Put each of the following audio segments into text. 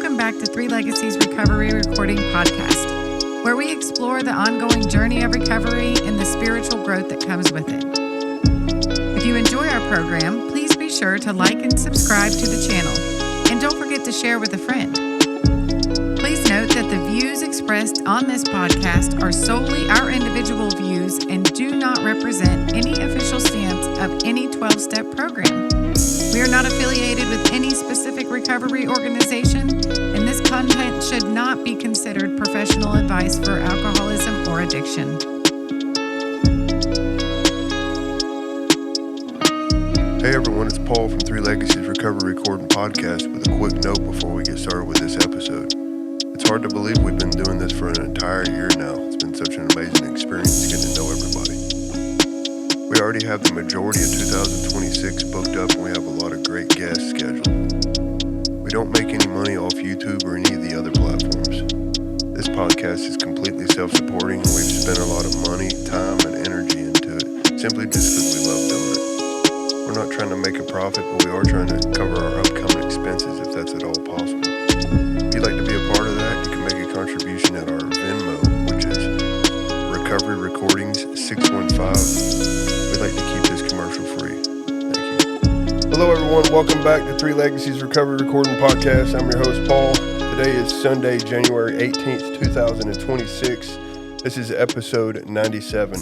welcome back to Three Legacies Recovery Recording Podcast, where we explore the ongoing journey of recovery and the spiritual growth that comes with it. If you enjoy our program, please be sure to like and subscribe to the channel, and don't forget to share with a friend. Please note that the views expressed on this podcast are solely our individual views and do not represent any official stance of any 12-step program. We are not affiliated with any specific recovery organization, and this content should not be considered professional advice for alcoholism or addiction. Hey everyone, it's Paul from Three Legacies Recovery Recording Podcast with a quick note before we get started with this episode. It's hard to believe we've been doing this for an entire year now. It's been such an amazing experience getting to know everybody. We already have the majority of 2026 booked up and we have a lot of great guests scheduled. We don't make any money off YouTube or any of the other platforms. This podcast is completely self-supporting and we've spent a lot of money, time, and energy into it simply just because we love doing it. We're not trying to make a profit, but we are trying to cover our upcoming expenses if that's at all possible. If you'd like to be a part of that, you can make a contribution at our Venmo, which is Recovery Recordings 615. We'd like to keep this commercial free. Thank you. Hello everyone, welcome back to Three Legacies Recovery Recording Podcast. I'm your host Paul. Today is Sunday, January 18th, 2026. This is episode 97.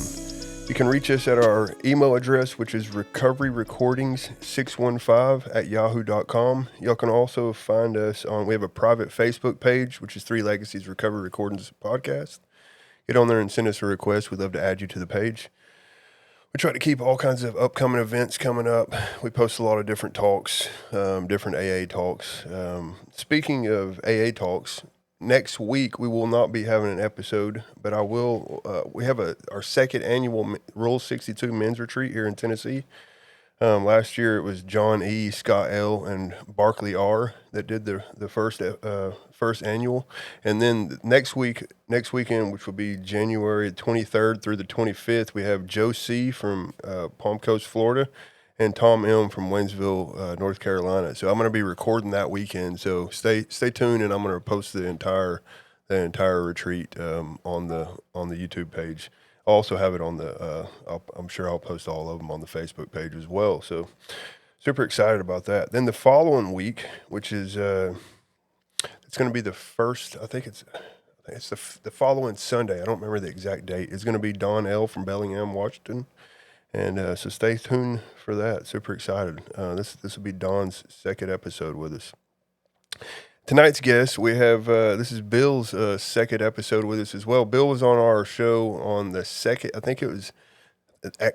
You can reach us at our email address, which is recoveryrecordings615@yahoo.com. Y'all can also find us we have a private Facebook page, which is Three Legacies Recovery Recordings Podcast. Get on there and send us a request. We'd love to add you to the page. We try to keep all kinds of upcoming events coming up. We post a lot of different talks, different AA talks. Speaking of AA talks, next week we will not be having an episode, but I will. We have our second annual Rule 62 men's retreat here in Tennessee. Last year it was John E., Scott L., and Barkley R. that did the first annual, and then next weekend, which will be January 23rd through the 25th, we have Joe C. from Palm Coast, Florida, and Tom M. from Waynesville, North Carolina. So I'm going to be recording that weekend. So stay tuned, and I'm going to post the entire retreat on the YouTube page. I'll also have it on I'm sure I'll post all of them on the Facebook page as well. So super excited about that. Then the following week, which is it's going to be the first. I think it's the following Sunday. I don't remember the exact date. It's going to be Don L. from Bellingham, Washington. And so stay tuned for that. Super excited. This will be Don's second episode with us. Tonight's guest, we have, this is Bill's second episode with us as well. Bill was on our show on the second, I think it was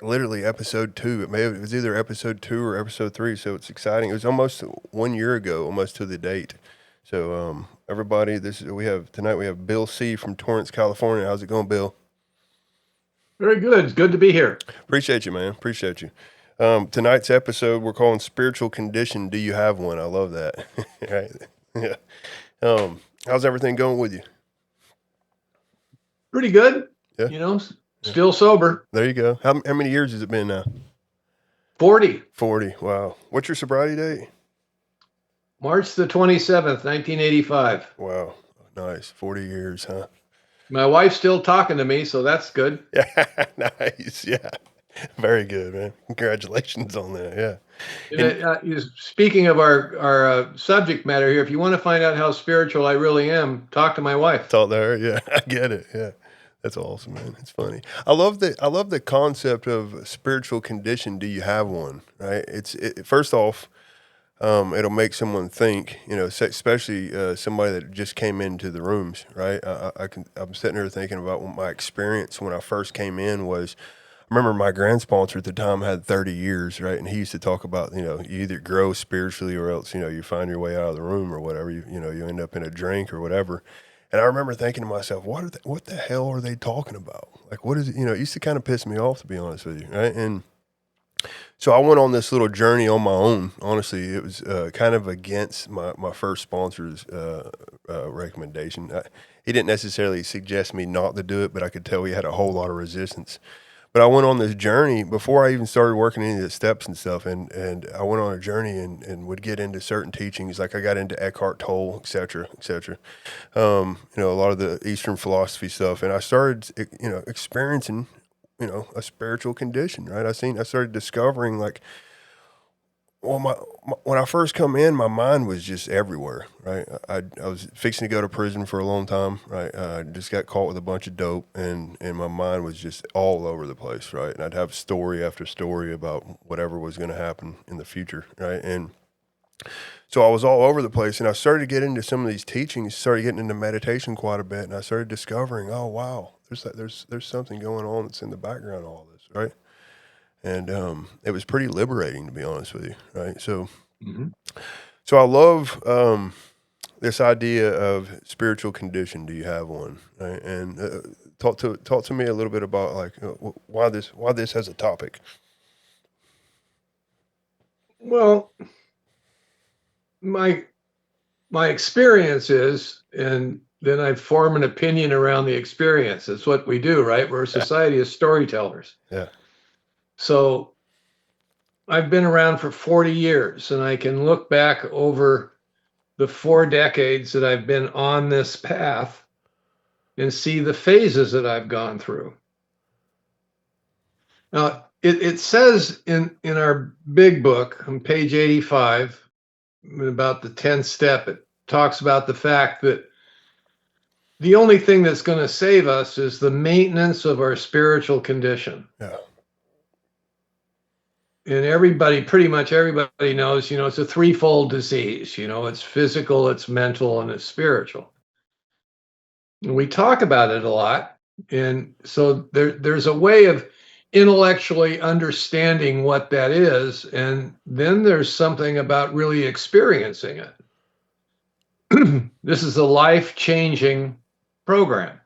literally episode 2. It was either episode 2 or episode 3, so it's exciting. It was almost 1 year ago, almost to the date. So everybody, tonight we have Bill C. from Torrance, California. How's it going, Bill? Very good. It's good to be here. Appreciate you, man. Appreciate you. Tonight's episode we're calling Spiritual Condition. Do you have one? I love that. Right? Yeah. How's everything going with you? Pretty good. Yeah. Still sober. There you go. How many years has it been now? 40. 40. Wow. What's your sobriety date? March the 27th, 1985. Wow. Nice. 40 years, huh? My wife's still talking to me, so that's good. Yeah. Nice. Yeah. Very good, man. Congratulations on that. Yeah. Speaking of our subject matter here, if you want to find out how spiritual I really am, talk to my wife. Talk to her. Yeah, I get it. Yeah, that's awesome, man. It's funny. I love the concept of spiritual condition. Do you have one? Right. First off, it'll make someone think. Especially somebody that just came into the rooms. Right. I'm sitting here thinking about what my experience when I first came in was. I remember my grand sponsor at the time had 30 years, right? And he used to talk about, you either grow spiritually or else, you find your way out of the room or whatever. You end up in a drink or whatever. And I remember thinking to myself, what the hell are they talking about? Like, what is it? It used to kind of piss me off, to be honest with you, right? And so I went on this little journey on my own. Honestly, it was kind of against my first sponsor's recommendation. He didn't necessarily suggest me not to do it, but I could tell he had a whole lot of resistance. But I went on this journey before I even started working any of the steps and stuff. And I went on a journey and would get into certain teachings. Like I got into Eckhart Tolle, et cetera, et cetera. A lot of the Eastern philosophy stuff. And I started, experiencing, a spiritual condition, right? I started discovering like, well, when I first come in, my mind was just everywhere, right? I was fixing to go to prison for a long time, right? I just got caught with a bunch of dope, and my mind was just all over the place, right? And I'd have story after story about whatever was going to happen in the future, right? And so I was all over the place, and I started to get into some of these teachings, started getting into meditation quite a bit, and I started discovering, oh wow, there's something going on that's in the background of all this, right? And it was pretty liberating, to be honest with you, right? So, so I love this idea of spiritual condition. Do you have one? Right? And talk to me a little bit about like why this as a topic. Well, my experience is, and then I form an opinion around the experience. It's what we do, right? We're a society of storytellers. Yeah. So I've been around for 40 years, and I can look back over the 4 decades that I've been on this path and see the phases that I've gone through. Now, it says in our big book on page 85 about the 10th step, it talks about the fact that the only thing that's going to save us is the maintenance of our spiritual condition. Yeah. And pretty much everybody knows, it's a threefold disease. It's physical, it's mental, and it's spiritual. And we talk about it a lot. And so there's a way of intellectually understanding what that is. And then there's something about really experiencing it. This is a life-changing program.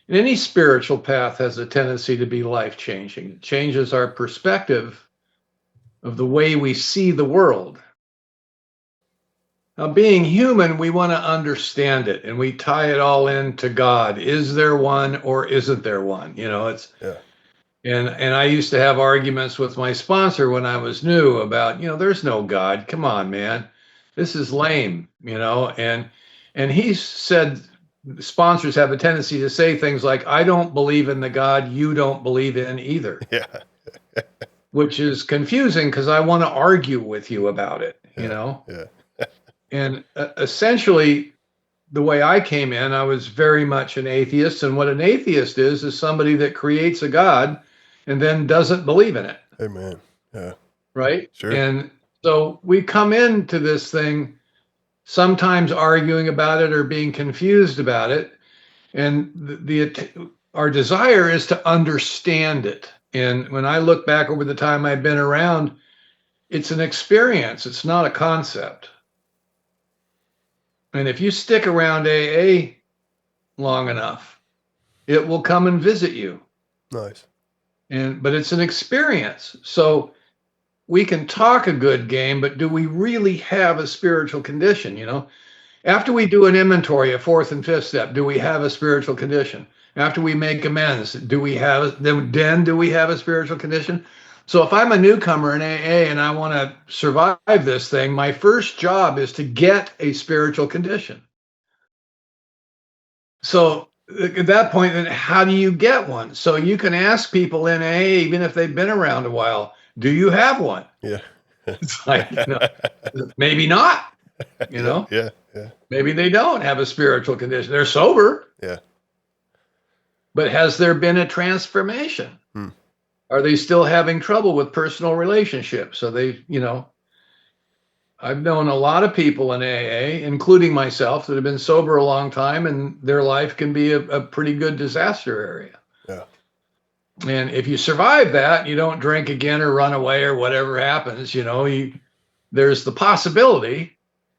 And any spiritual path has a tendency to be life-changing. It changes our perspective of the way we see the world. Now, being human, we want to understand it, and we tie it all into God. Is there one or isn't there one? And I used to have arguments with my sponsor when I was new about, there's no God. Come on, man. This is lame, and he said sponsors have a tendency to say things like, I don't believe in the God you don't believe in either. Yeah. Which is confusing because I want to argue with you about it, Yeah. And essentially, the way I came in, I was very much an atheist. And what an atheist is somebody that creates a God and then doesn't believe in it. Amen. Yeah. Right? Sure. And so we come into this thing sometimes arguing about it or being confused about it. And our desire is to understand it. And when I look back over the time I've been around, it's an experience. It's not a concept. And if you stick around AA long enough, it will come and visit you. Nice. But it's an experience. So we can talk a good game, but do we really have a spiritual condition? After we do an inventory, a 4th and 5th step, do we have a spiritual condition? After we make amends, do we have a spiritual condition? So if I'm a newcomer in AA and I want to survive this thing, my first job is to get a spiritual condition. So at that point, then how do you get one? So you can ask people in AA, even if they've been around a while, do you have one? Yeah. It's like, maybe not, Yeah. Maybe they don't have a spiritual condition. They're sober. Yeah. But has there been a transformation? Are they still having trouble with personal relationships? So I've known a lot of people in AA, including myself, that have been sober a long time, and their life can be a pretty good disaster area. Yeah. And if you survive that, you don't drink again or run away or whatever happens, there's the possibility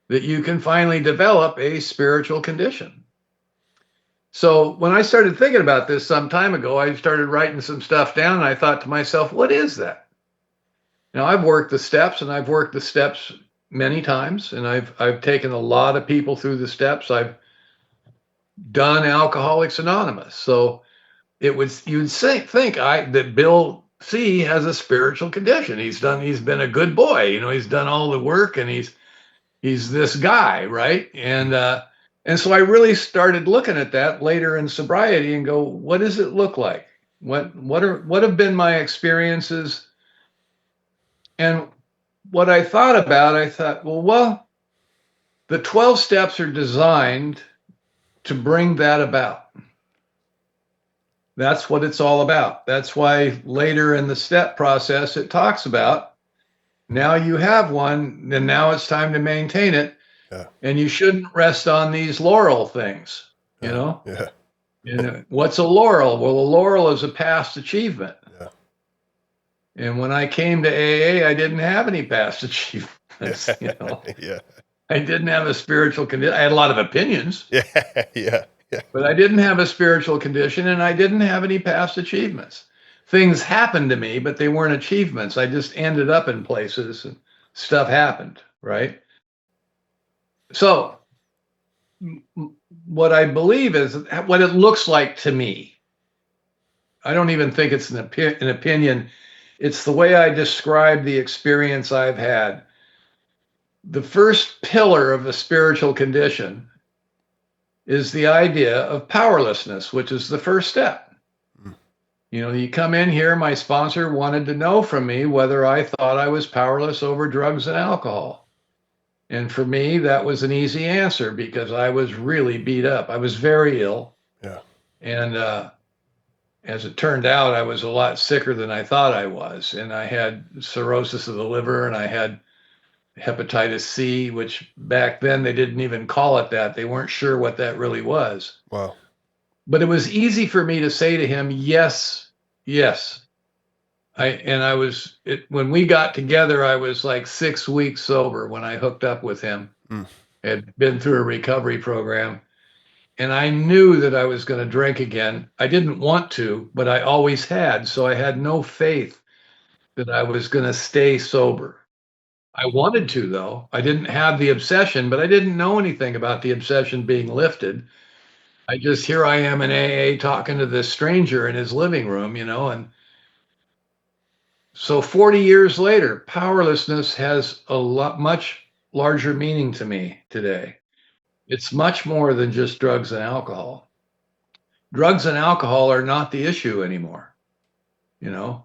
that you can finally develop a spiritual condition. So when I started thinking about this some time ago, I started writing some stuff down, and I thought to myself, what is that? Now, I've worked the steps, and I've worked the steps many times, and I've taken a lot of people through the steps. I've done Alcoholics Anonymous. So you'd think that Bill C has a spiritual condition. He's been a good boy. He's done all the work, and he's this guy, right? And so I really started looking at that later in sobriety and go, what does it look like? What have been my experiences? And what I thought, well, the 12 steps are designed to bring that about. That's what it's all about. That's why later in the step process, it talks about now you have one, and now it's time to maintain it. Yeah. And you shouldn't rest on these laurel things, Yeah. What's a laurel? Well, a laurel is a past achievement. Yeah. And when I came to AA, I didn't have any past achievements. Yeah. I didn't have a spiritual condition. I had a lot of opinions. Yeah. But I didn't have a spiritual condition, and I didn't have any past achievements. Things happened to me, but they weren't achievements. I just ended up in places and stuff happened, right? So what I believe is what it looks like to me. I don't even think it's an opinion. It's the way I describe the experience I've had. The first pillar of a spiritual condition is the idea of powerlessness, which is the first step. You come in here, my sponsor wanted to know from me whether I thought I was powerless over drugs and alcohol. And for me, that was an easy answer because I was really beat up. I was very ill. Yeah. And as it turned out, I was a lot sicker than I thought I was. And I had cirrhosis of the liver, and I had hepatitis C, which back then they didn't even call it that. They weren't sure what that really was. Wow. But it was easy for me to say to him, yes. When we got together, I was like 6 weeks sober when I hooked up with him. I had been through a recovery program, and I knew that I was going to drink again. I didn't want to, but I always had. So I had no faith that I was going to stay sober. I wanted to, though. I didn't have the obsession, but I didn't know anything about the obsession being lifted. Here I am in AA talking to this stranger in his living room, and so 40 years later, powerlessness has much larger meaning to me today. It's much more than just drugs and alcohol. Drugs and alcohol are not the issue anymore. Yeah.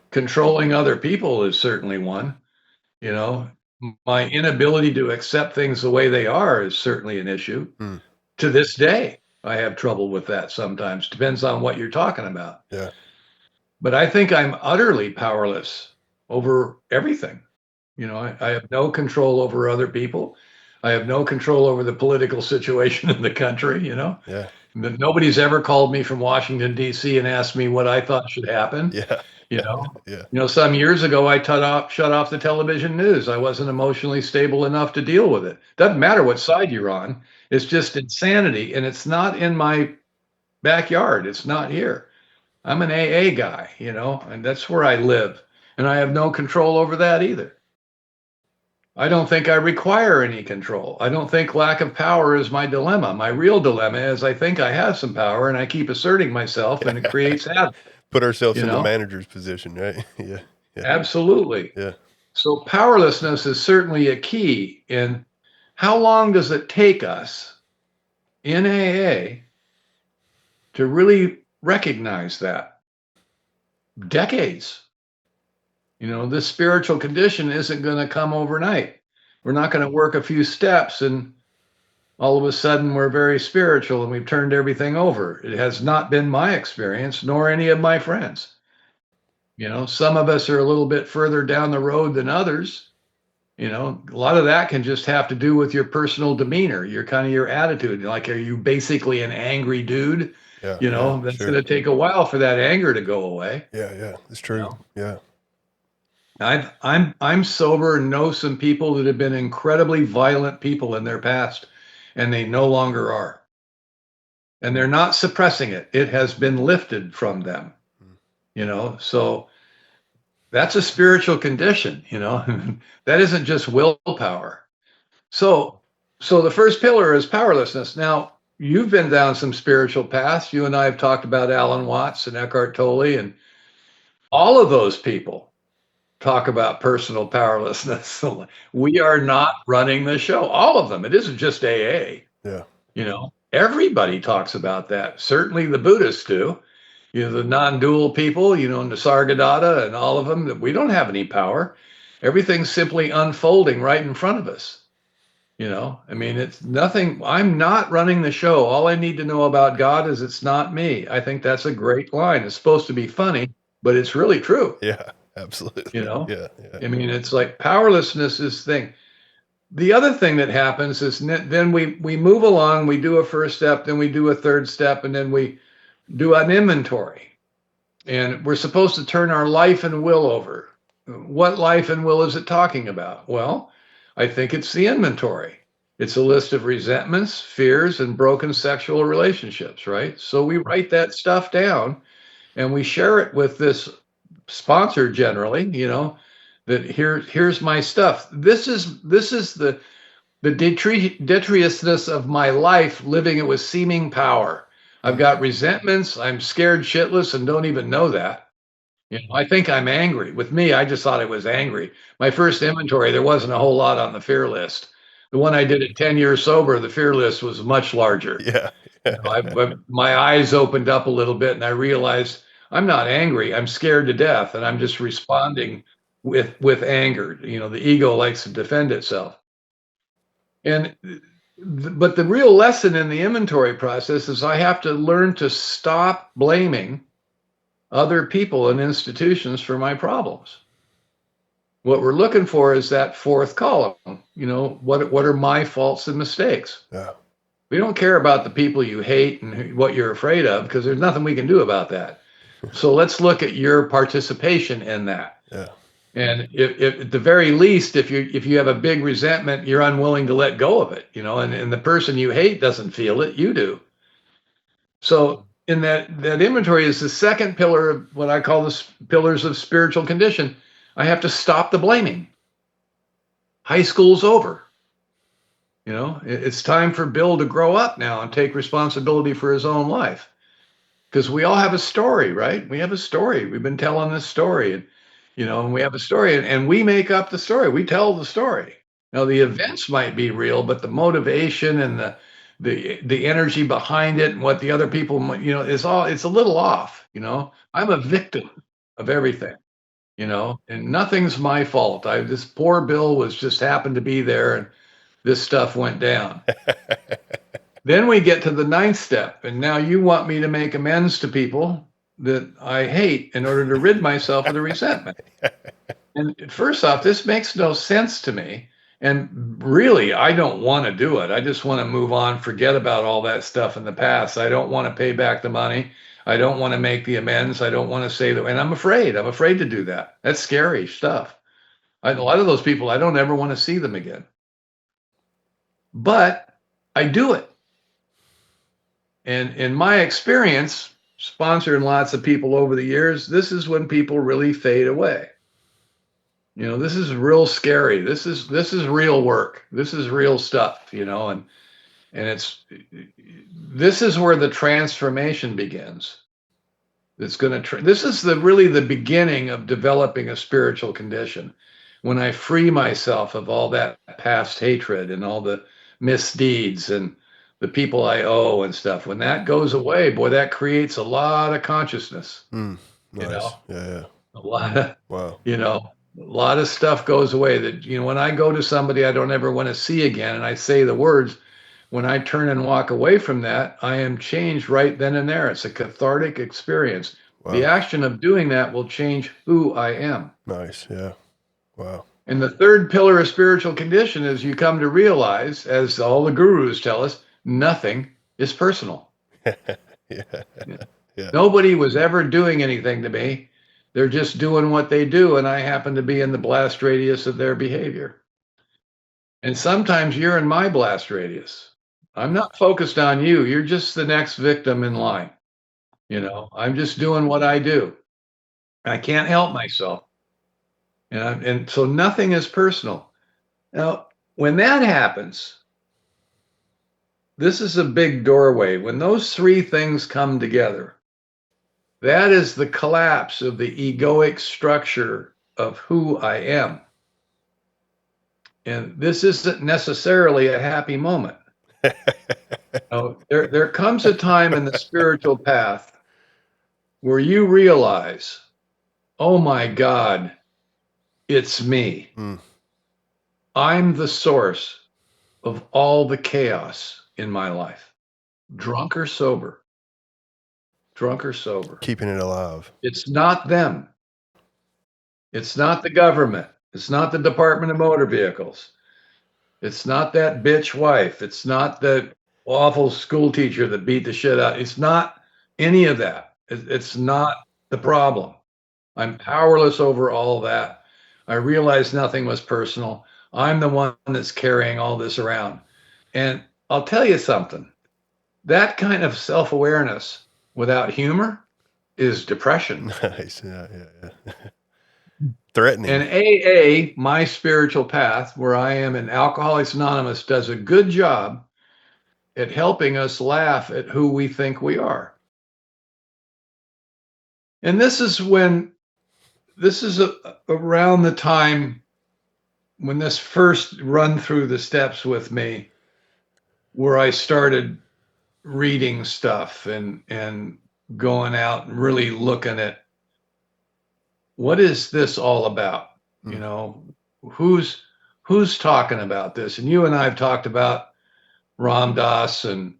Controlling other people is certainly one. My inability to accept things the way they are is certainly an issue. To this day, I have trouble with that sometimes. Depends on what you're talking about. Yeah. But I think I'm utterly powerless over everything. I have no control over other people. I have no control over the political situation in the country, Yeah. Nobody's ever called me from Washington, D.C. and asked me what I thought should happen. Yeah. Yeah. Some years ago, I shut off the television news. I wasn't emotionally stable enough to deal with it. Doesn't matter what side you're on. It's just insanity. And it's not in my backyard. It's not here. I'm an AA guy, and that's where I live. And I have no control over that either. I don't think I require any control. I don't think lack of power is my dilemma. My real dilemma is I think I have some power, and I keep asserting myself, and it creates havoc. Put ourselves in the manager's position, right? Yeah. Absolutely. Yeah. So powerlessness is certainly a key. And how long does it take us in AA to really recognize that? Decades. This spiritual condition isn't going to come overnight. We're not going to work a few steps and all of a sudden we're very spiritual and we've turned everything over. It has not been my experience, nor any of my friends. Some of us are a little bit further down the road than others. A lot of that can just have to do with your personal demeanor, your attitude. Like, are you basically an angry dude? Yeah. That's going to take a while for that anger to go away. Yeah. It's true. Yeah. I'm sober and know some people that have been incredibly violent people in their past, and they no longer are. And they're not suppressing it. It has been lifted from them. So that's a spiritual condition, that isn't just willpower. So the first pillar is powerlessness. Now, you've been down some spiritual paths. You and I have talked about Alan Watts and Eckhart Tolle, and all of those people talk about personal powerlessness. We are not running the show. All of them. It isn't just AA. Yeah. Everybody talks about that. Certainly the Buddhists do. The non-dual people, Nisargadatta and all of them, that we don't have any power. Everything's simply unfolding right in front of us. I mean, it's nothing. I'm not running the show. All I need to know about God is it's not me. I think that's a great line. It's supposed to be funny, but it's really true. Yeah, absolutely. Yeah. I mean, it's like powerlessness is thing. The other thing that happens is then we move along, we do a first step, then we do a third step, and then we do an inventory. And we're supposed to turn our life and will over. What life and will is it talking about? Well, I think it's the inventory. It's a list of resentments, fears, and broken sexual relationships, right? So we write that stuff down and we share it with this sponsor generally, that here's my stuff. This is the detriousness of my life, living it with seeming power. I've got resentments. I'm scared shitless and don't even know that. I think I'm angry. With me, I just thought I was angry. My first inventory, there wasn't a whole lot on the fear list. The one I did at 10 years sober, the fear list was much larger. Yeah. My eyes opened up a little bit and I realized I'm not angry. I'm scared to death and I'm just responding with anger. The ego likes to defend itself. But the real lesson in the inventory process is I have to learn to stop blaming other people and institutions for my problems. What we're looking for is that fourth column. What are my faults and mistakes? Yeah. We don't care about the people you hate and what you're afraid of because there's nothing we can do about that. So let's look at your participation in that. Yeah. And if at the very least, if you have a big resentment, you're unwilling to let go of it, and the person you hate doesn't feel it, you do. So in that inventory is the second pillar of what I call the pillars of spiritual condition. I have to stop the blaming. High school's over. It's time for Bill to grow up now and take responsibility for his own life. Because we all have a story, right? We have a story. We've been telling this story. And we have a story and we make up the story. We tell the story. Now the events might be real, but the motivation and the energy behind it and what the other people, it's a little off. I'm a victim of everything, and nothing's my fault. This poor Bill was just happened to be there and this stuff went down. Then we get to the ninth step. And now you want me to make amends to people that I hate in order to rid myself of the resentment. And first off, this makes no sense to me. And really, I don't want to do it. I just want to move on, forget about all that stuff in the past. I don't want to pay back the money. I don't want to make the amends. I don't want to say that. And I'm afraid to do that. That's scary stuff. A lot of those people, I don't ever want to see them again. But I do it. And in my experience, sponsoring lots of people over the years, this is when people really fade away. This is real scary. This is real work. This is real stuff, and this is where the transformation begins. This is really the beginning of developing a spiritual condition. When I free myself of all that past hatred and all the misdeeds and the people I owe and stuff, when that goes away, boy, that creates a lot of consciousness. Nice. Yeah. A lot of, wow. A lot of stuff goes away that, when I go to somebody I don't ever want to see again and I say the words, when I turn and walk away from that, I am changed right then and there. It's a cathartic experience. Wow. The action of doing that will change who I am. Nice. Yeah. Wow. And the third pillar of spiritual condition is you come to realize, as all the gurus tell us, nothing is personal. Yeah. Nobody was ever doing anything to me. They're just doing what they do, and I happen to be in the blast radius of their behavior. And sometimes you're in my blast radius. I'm not focused on you. You're just the next victim in line. I'm just doing what I do. I can't help myself. And so nothing is personal. Now, when that happens, this is a big doorway. When those three things come together, That is the collapse of the egoic structure of who I am. And this isn't necessarily a happy moment. There comes a time in the spiritual path where you realize, oh my God, it's me. I'm the source of all the chaos in my life, drunk or sober. Drunk or sober. Keeping it alive. It's not them. It's not the government. It's not the Department of Motor Vehicles. It's not that bitch wife. It's not the awful school teacher that beat the shit out. It's not any of that. It's not the problem. I'm powerless over all that. I realized nothing was personal. I'm the one that's carrying all this around. And I'll tell you something. That kind of self-awareness without humor is depression. Nice. Yeah. Threatening. And AA, my spiritual path, where I am in Alcoholics Anonymous, does a good job at helping us laugh at who we think we are. And this is around the time when this first run through the steps with me, where I started reading stuff and going out and really looking at what is this all about? You know, who's talking about this? And you and I have talked about Ram Dass and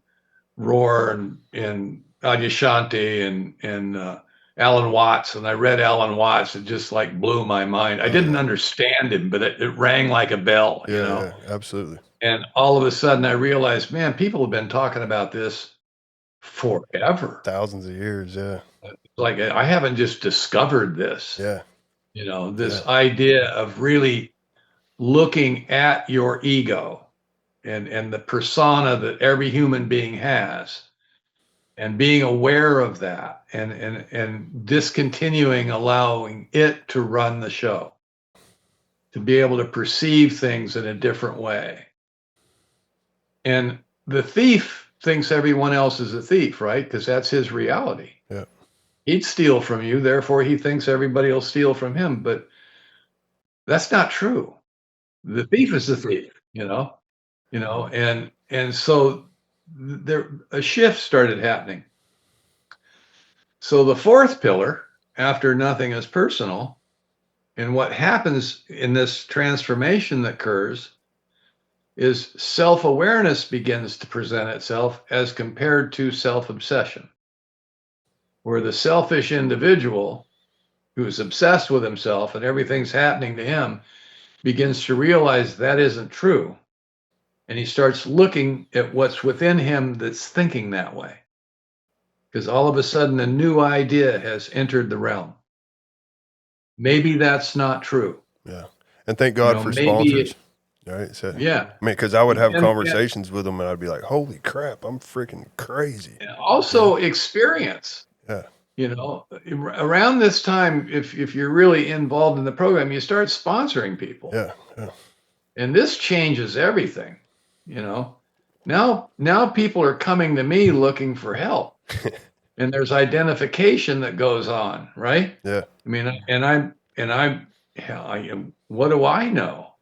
Rohr and Adyashanti and Alan Watts. And I read Alan Watts. It just like blew my mind. I didn't understand him, but it rang like a bell, you know? Yeah, absolutely. And all of a sudden I realized, man, people have been talking about this forever. Thousands of years, yeah. Like I haven't just discovered this. Yeah. You know, this idea of really looking at your ego and the persona that every human being has and being aware of that and discontinuing allowing it to run the show, to be able to perceive things in a different way. And the thief thinks everyone else is a thief, right? Because that's his reality. Yeah. He'd steal from you, therefore he thinks everybody will steal from him. But that's not true. The thief is the thief, you know, and so there a shift started happening. So the fourth pillar, after nothing is personal, and what happens in this transformation that occurs is self-awareness begins to present itself as compared to self-obsession, where the selfish individual who is obsessed with himself and everything's happening to him begins to realize that isn't true. And he starts looking at what's within him that's thinking that way. Because all of a sudden a new idea has entered the realm. Maybe that's not true. Yeah. And thank God for sponsors. Right. So, yeah. I mean, because I would have conversations with them and I'd be like, holy crap, I'm freaking crazy. And also experience. Yeah. You know, around this time, if you're really involved in the program, you start sponsoring people. Yeah. And this changes everything. You know, now people are coming to me looking for help, and there's identification that goes on, right? Yeah. I mean, what do I know?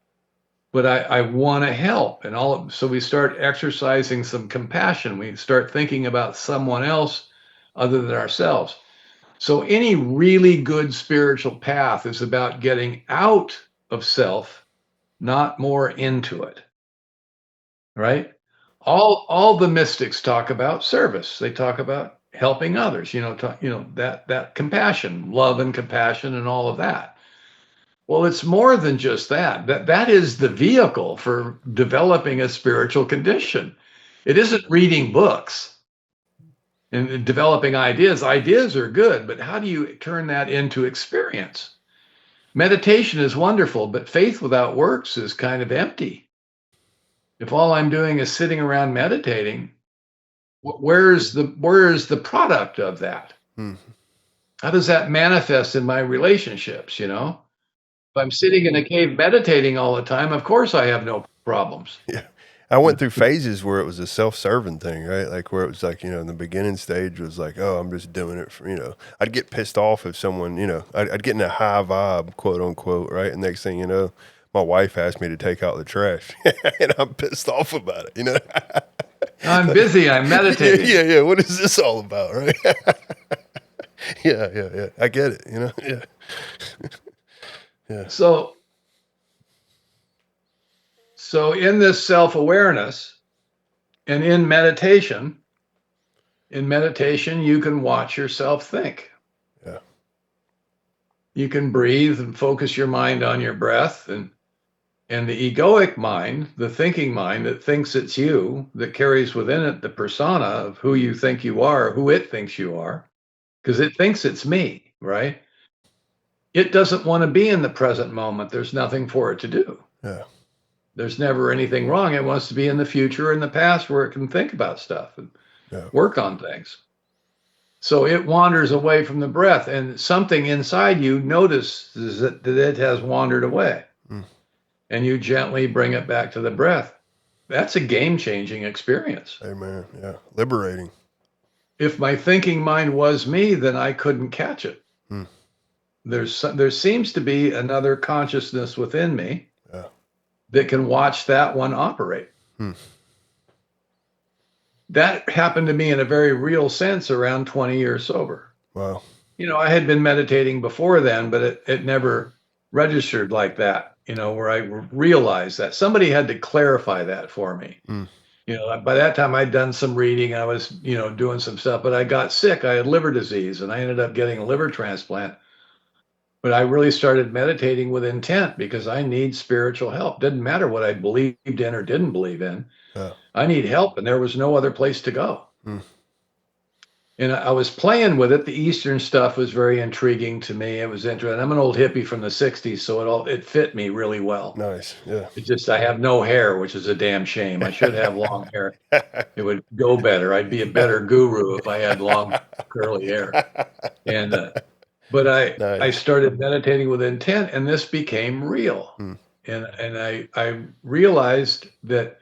But I want to help, and so we start exercising some compassion. We start thinking about someone else other than ourselves. So any really good spiritual path is about getting out of self, not more into it. Right? All the mystics talk about service. They talk about helping others, that compassion, love and compassion and all of that. Well, it's more than just that. That is the vehicle for developing a spiritual condition. It isn't reading books and developing ideas. Ideas are good, but how do you turn that into experience? Meditation is wonderful, but faith without works is kind of empty. If all I'm doing is sitting around meditating, where is the product of that? How does that manifest in my relationships, you know? If I'm sitting in a cave meditating all the time, of course I have no problems. Yeah. I went through phases where it was a self-serving thing, right? Like where it was like, in the beginning stage was like, oh, I'm just doing it for, I'd get pissed off if someone, I'd get in a high vibe, quote unquote, right? And next thing you know, my wife asked me to take out the trash and I'm pissed off about it, I'm busy. I'm meditating. Yeah. What is this all about, right? Yeah. I get it, Yeah. Yeah. So in this self-awareness and in meditation, you can watch yourself think. Yeah. You can breathe and focus your mind on your breath, and the egoic mind, the thinking mind that thinks it's you, that carries within it the persona of who you think you are, who it thinks you are, because it thinks it's me, right? It doesn't want to be in the present moment. There's nothing for it to do. Yeah. There's never anything wrong. It wants to be in the future or in the past where it can think about stuff and work on things. So it wanders away from the breath, and something inside you notices that it has wandered away. And you gently bring it back to the breath. That's a game-changing experience. Amen. Yeah. Liberating. If my thinking mind was me, then I couldn't catch it. There seems to be another consciousness within me that can watch that one operate. That happened to me in a very real sense around 20 years sober. Wow. I had been meditating before then, but it never registered like that, where I realized that. Somebody had to clarify that for me. By that time I'd done some reading, I was, doing some stuff, but I got sick. I had liver disease and I ended up getting a liver transplant. But I really started meditating with intent because I need spiritual help. Didn't matter what I believed in or didn't believe in. I need help, and there was no other place to go. And I was playing with it. The Eastern stuff was very intriguing to me. It was interesting. I'm an old hippie from the 60s, so it fit me really well. Nice, yeah. It's just I have no hair, which is a damn shame. I should have long hair. It would go better. I'd be a better guru if I had long, curly hair. But I started meditating with intent, and this became real. And I realized that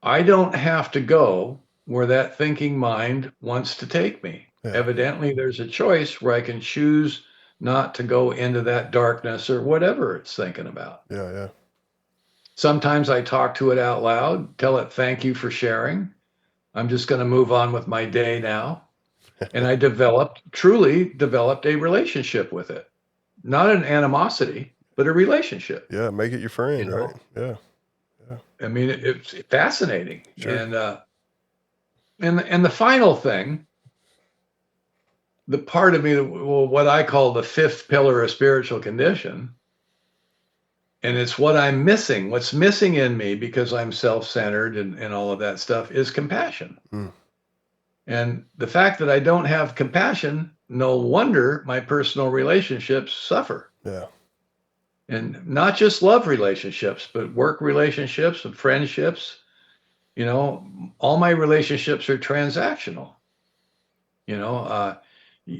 I don't have to go where that thinking mind wants to take me. Evidently, there's a choice where I can choose not to go into that darkness or whatever it's thinking about. Yeah. Sometimes I talk to it out loud, tell it, thank you for sharing. I'm just going to move on with my day now. And I truly developed a relationship with it. Not an animosity, but a relationship. Yeah, make it your friend, right? Yeah. I mean, it's fascinating. Sure. And the final thing, the part of me, what I call the fifth pillar of spiritual condition, and it's what I'm missing. What's missing in me because I'm self-centered and all of that stuff is compassion. And the fact that I don't have compassion, no wonder my personal relationships suffer. Yeah. And not just love relationships, but work relationships and friendships. All my relationships are transactional.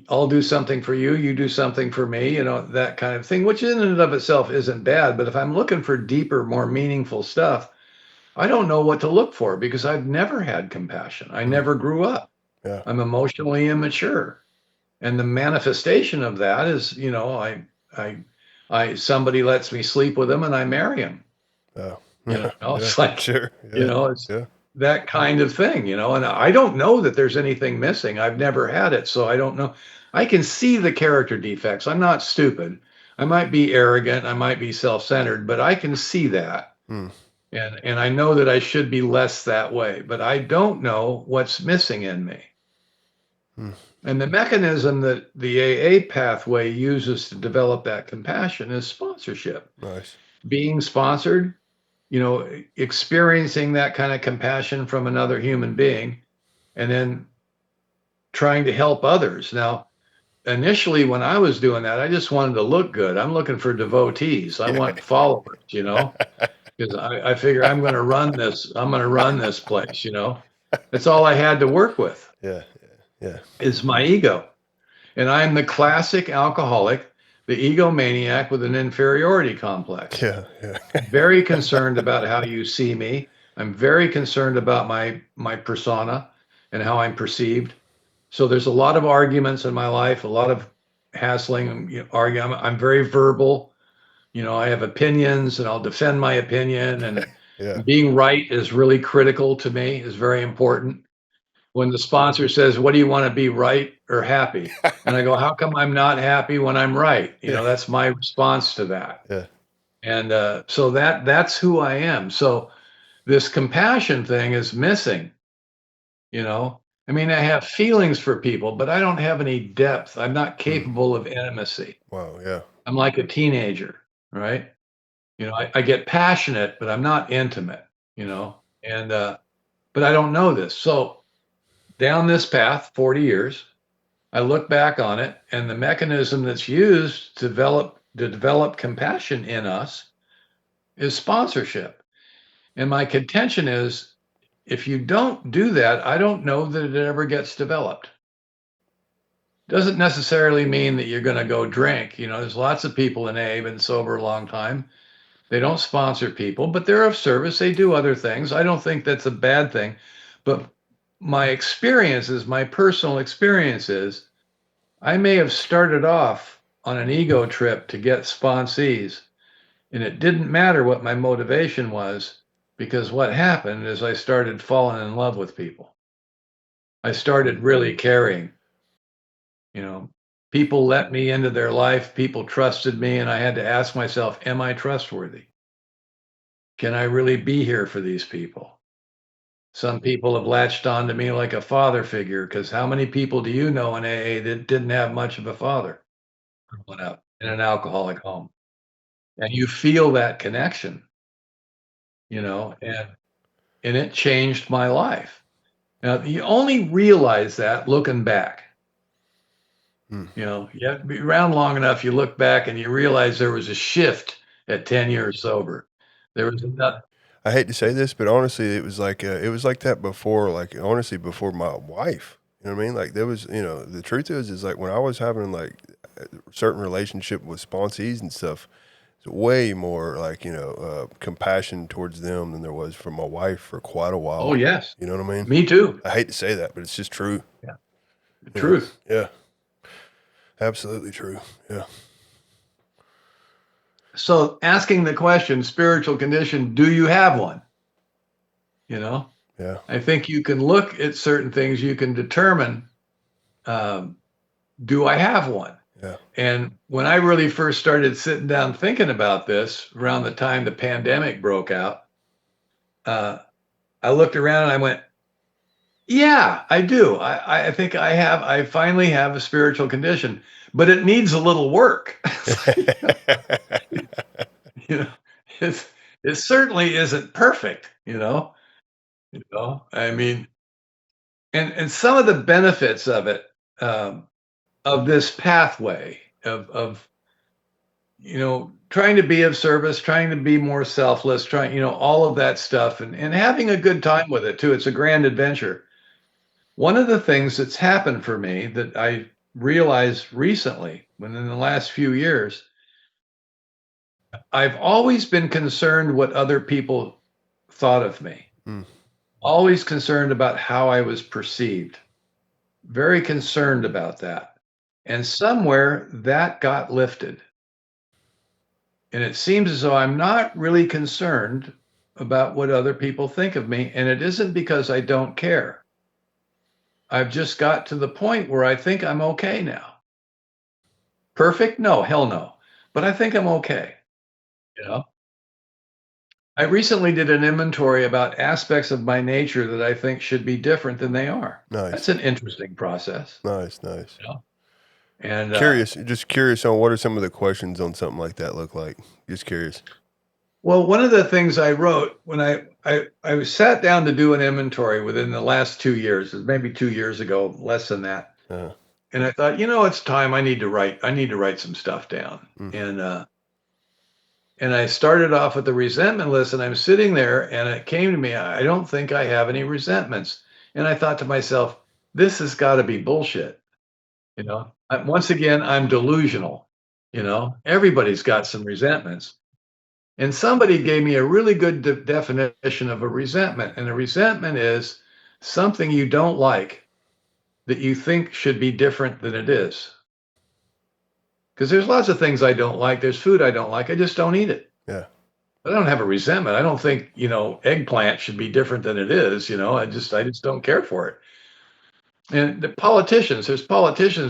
I'll do something for you, you do something for me, that kind of thing, which in and of itself isn't bad. But if I'm looking for deeper, more meaningful stuff, I don't know what to look for because I've never had compassion. I never grew up. Yeah. I'm emotionally immature. And the manifestation of that is, somebody lets me sleep with them and I marry them. It's like, sure. Yeah. It's that kind of thing, and I don't know that there's anything missing. I've never had it, so I don't know. I can see the character defects. I'm not stupid. I might be arrogant. I might be self-centered, but I can see that. And I know that I should be less that way, but I don't know what's missing in me. And the mechanism that the AA pathway uses to develop that compassion is sponsorship. Nice. Being sponsored, experiencing that kind of compassion from another human being, and then trying to help others. Now, initially when I was doing that, I just wanted to look good. I'm looking for devotees. I want followers, because I figure I'm going to run this. I'm going to run this place, That's all I had to work with. Yeah. Is my ego. And I'm the classic alcoholic, the egomaniac with an inferiority complex. Yeah. Very concerned about how you see me, I'm very concerned about my persona and how I'm perceived. So there's a lot of arguments in my life, a lot of hassling, arguing. I'm very verbal. I have opinions, and I'll defend my opinion. And Yeah. being right is really critical to me, is very important. When the sponsor says, "What do you want to be, right or happy?" And I go, "How come I'm not happy when I'm right?" Yeah. That's my response to that. Yeah. And so that's who I am. So this compassion thing is missing. I mean, I have feelings for people, but I don't have any depth. I'm not capable of intimacy. Wow. Yeah. I'm like a teenager, right? I get passionate, but I'm not intimate, and but I don't know this. So down this path, 40 years, I look back on it, and the mechanism that's used to develop compassion in us is sponsorship. And my contention is, if you don't do that, I don't know that it ever gets developed. Doesn't necessarily mean that you're going to go drink. There's lots of people in AA been sober a long time. They don't sponsor people, but they're of service. They do other things. I don't think that's a bad thing. But my experiences, my personal experiences, I may have started off on an ego trip to get sponsees, and it didn't matter what my motivation was, because what happened is I started falling in love with people. I started really caring. People let me into their life. People trusted me, and I had to ask myself, am I trustworthy? Can I really be here for these people? Some people have latched on to me like a father figure, because how many people do you know in AA that didn't have much of a father growing up in an alcoholic home? And you feel that connection, and it changed my life. Now, you only realize that looking back. You have to be around long enough, you look back and you realize there was a shift at 10 years sober. There was another. I hate to say this, but honestly, it was like that before, like honestly, before my wife. You know what I mean? Like there was, the truth is like when I was having like a certain relationship with sponsees and stuff, it's way more like compassion towards them than there was for my wife for quite a while. Oh, yes. You know what I mean? Me too. I hate to say that, but it's just true. Yeah. The truth. Yeah. Absolutely true. Yeah. So asking the question, spiritual condition, do you have one? Yeah. I think you can look at certain things, you can determine, do I have one? Yeah. And when I really first started sitting down thinking about this around the time the pandemic broke out, I looked around and I went, yeah, I do. I think I finally have a spiritual condition, but it needs a little work. It certainly isn't perfect, I mean, and some of the benefits of it, of this pathway of trying to be of service, trying to be more selfless, trying, all of that stuff, and having a good time with it too. It's a grand adventure. One of the things that's happened for me that I realized recently, within the last few years, I've always been concerned what other people thought of me. Always concerned about how I was perceived. Very concerned about that. And somewhere that got lifted. And it seems as though I'm not really concerned about what other people think of me. And it isn't because I don't care. I've just got to the point where I think I'm okay now. Perfect? No, hell no. But I think I'm okay. I recently did an inventory about aspects of my nature that I think should be different than they are. Nice. That's an interesting process. Nice. And just curious on what are some of the questions on something like that look like? Just curious. Well, one of the things I wrote when I sat down to do an inventory within the last 2 years, maybe 2 years ago, less than that. And I thought, it's time. I need to write some stuff down. And I started off with the resentment list, and I'm sitting there, and it came to me, I don't think I have any resentments. And I thought to myself, this has got to be bullshit. Once again, I'm delusional. Everybody's got some resentments. And somebody gave me a really good definition of a resentment. And a resentment is something you don't like that you think should be different than it is. Because there's lots of things I don't like. There's food I don't like. I just don't eat it. Yeah. I don't have a resentment. I don't think, eggplant should be different than it is. I just don't care for it. And there's politicians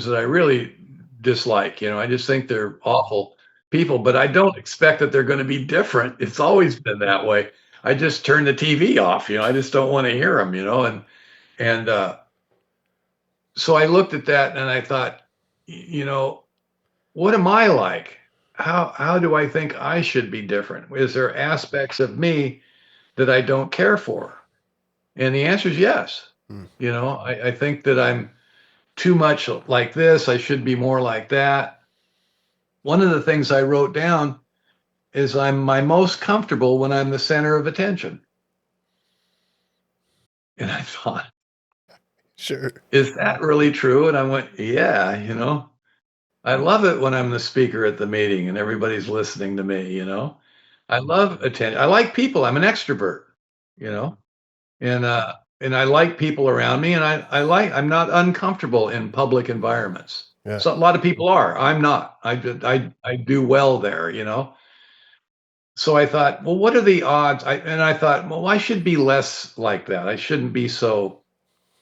that I really dislike. I just think they're awful people, but I don't expect that they're going to be different. It's always been that way. I just turn the TV off. I just don't want to hear them. And so I looked at that and I thought, what am I like? How do I think I should be different? Is there aspects of me that I don't care for? And the answer is yes. I think that I'm too much like this. I should be more like that. One of the things I wrote down is I'm my most comfortable when I'm the center of attention. And I thought, Sure. is that really true? And I went, yeah, I love it when I'm the speaker at the meeting and everybody's listening to me. I love attention. I like people. I'm an extrovert, you know, and I like people around me, and I'm not uncomfortable in public environments. Yeah. So a lot of people are. I'm not. I do well there. So I thought, well, what are the odds? I thought, well, I should be less like that. I shouldn't be so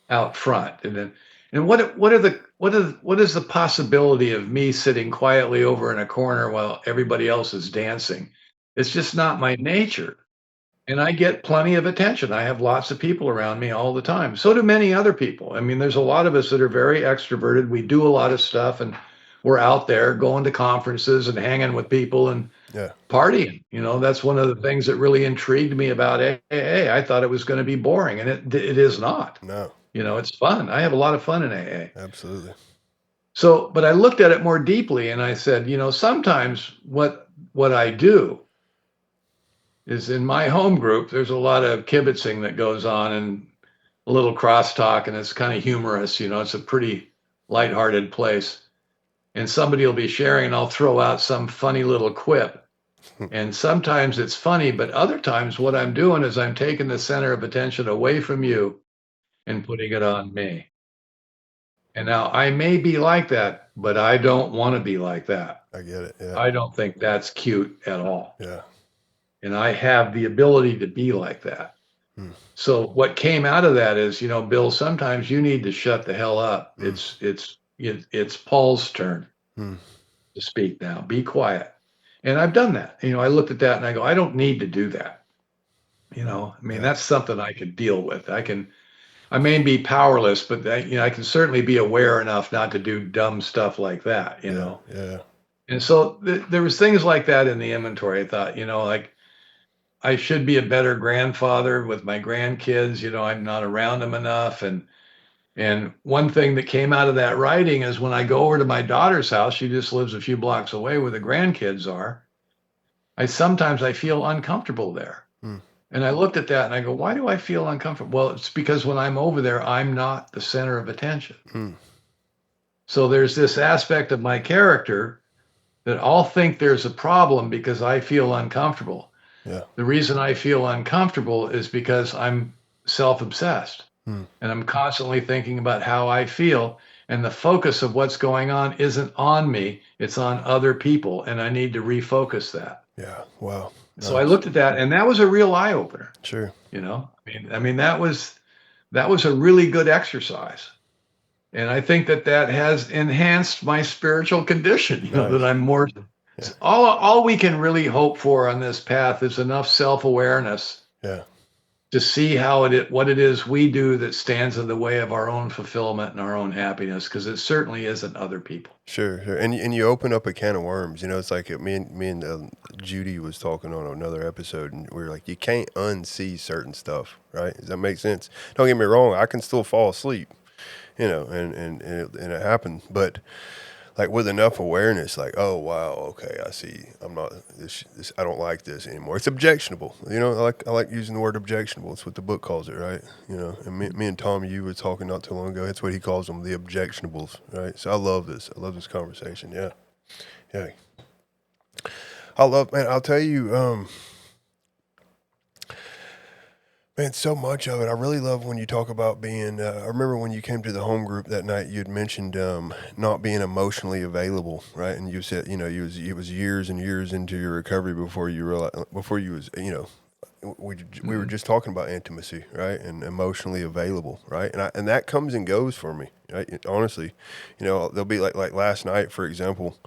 out front. And what is the possibility of me sitting quietly over in a corner while everybody else is dancing? It's just not my nature. And I get plenty of attention. I have lots of people around me all the time. So do many other people. I mean, there's a lot of us that are very extroverted. We do a lot of stuff, and we're out there going to conferences and hanging with people and partying. That's one of the things that really intrigued me about AA. I thought it was going to be boring, and it is not. No. It's fun. I have a lot of fun in AA. Absolutely. So, but I looked at it more deeply, and I said, sometimes what I do is, in my home group, there's a lot of kibitzing that goes on and a little crosstalk, and it's kind of humorous. It's a pretty lighthearted place. And somebody will be sharing, and I'll throw out some funny little quip. And sometimes it's funny, but other times what I'm doing is I'm taking the center of attention away from you and putting it on me. And now I may be like that, but I don't want to be like that. I get it. Yeah. I don't think that's cute at all. Yeah. And I have the ability to be like that. So what came out of that is, Bill, sometimes you need to shut the hell up. It's Paul's turn to speak now. Be quiet. And I've done that. I looked at that and I go, I don't need to do that. That's something I can deal with. I may be powerless, but I can certainly be aware enough not to do dumb stuff like that, Yeah. And so there was things like that in the inventory. I thought, like, I should be a better grandfather with my grandkids. I'm not around them enough. And one thing that came out of that writing is when I go over to my daughter's house, she just lives a few blocks away where the grandkids are. Sometimes I feel uncomfortable there. And I looked at that and I go, why do I feel uncomfortable? Well, it's because when I'm over there, I'm not the center of attention. So there's this aspect of my character that I'll think there's a problem because I feel uncomfortable. Yeah. The reason I feel uncomfortable is because I'm self-obsessed and I'm constantly thinking about how I feel. And the focus of what's going on isn't on me, it's on other people. And I need to refocus that. Yeah. Wow. So I looked at that, and that was a real eye opener. Sure. I mean, that was a really good exercise. And I think that has enhanced my spiritual condition, that I'm more, all we can really hope for on this path is enough self-awareness to see what it is we do that stands in the way of our own fulfillment and our own happiness, because it certainly isn't other people. Sure. And you open up a can of worms. It's like me and Judy was talking on another episode, and we were like, you can't unsee certain stuff, right? Does that make sense? Don't get me wrong. I can still fall asleep, and it happened, but like with enough awareness, like, oh wow, okay, I see. I'm not this. I don't like this anymore. It's objectionable. I like using the word objectionable. It's what the book calls it, right? And me and Tom, you were talking not too long ago. That's what he calls them, the objectionables, right? So I love this. I love this conversation. Yeah. Man, I'll tell you, man, so much of it. I really love when you talk about being. I remember when you came to the home group that night, you had mentioned not being emotionally available, right? And you said, it was years and years into your recovery before you realized, before you was, we were just talking about intimacy, right? And emotionally available, right? And that comes and goes for me, right? Honestly, there'll be like last night, for example.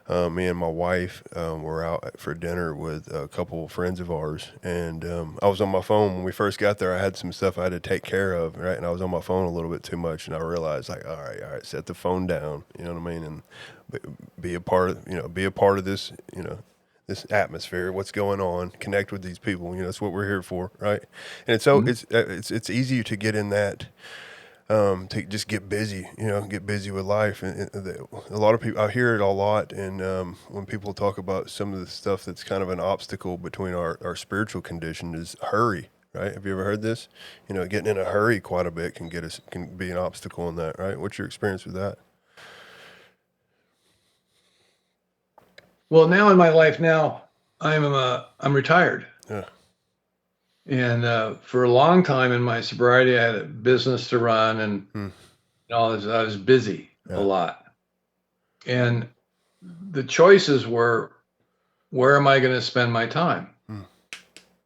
Me and my wife were out for dinner with a couple of friends of ours, and I was on my phone when we first got there. I had some stuff I had to take care of, right? And I was on my phone a little bit too much, and I realized, like, all right, set the phone down. You know what I mean? And be a part of, be a part of this, this atmosphere. What's going on? Connect with these people. That's what we're here for, right? And it's easy to get in that. To just get busy, get busy with life. And a lot of people, I hear it a lot. And when people talk about some of the stuff that's kind of an obstacle between our spiritual condition is hurry, right? Have you ever heard this? Getting in a hurry quite a bit can be an obstacle in that, right? What's your experience with that? Well, now in my life now, I'm retired. Yeah. And for a long time in my sobriety, I had a business to run, and I was busy a lot. And the choices were, where am I going to spend my time?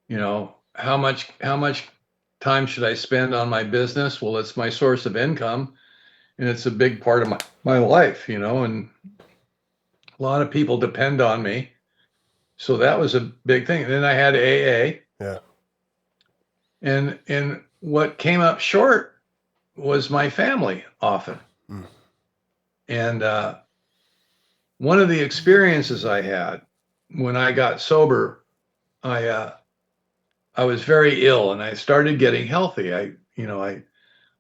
How much time should I spend on my business? Well, it's my source of income, and it's a big part of my life, and a lot of people depend on me. So that was a big thing. And then I had AA. Yeah. And what came up short was my family often. And one of the experiences I had when I got sober, I was very ill, and I started getting healthy. I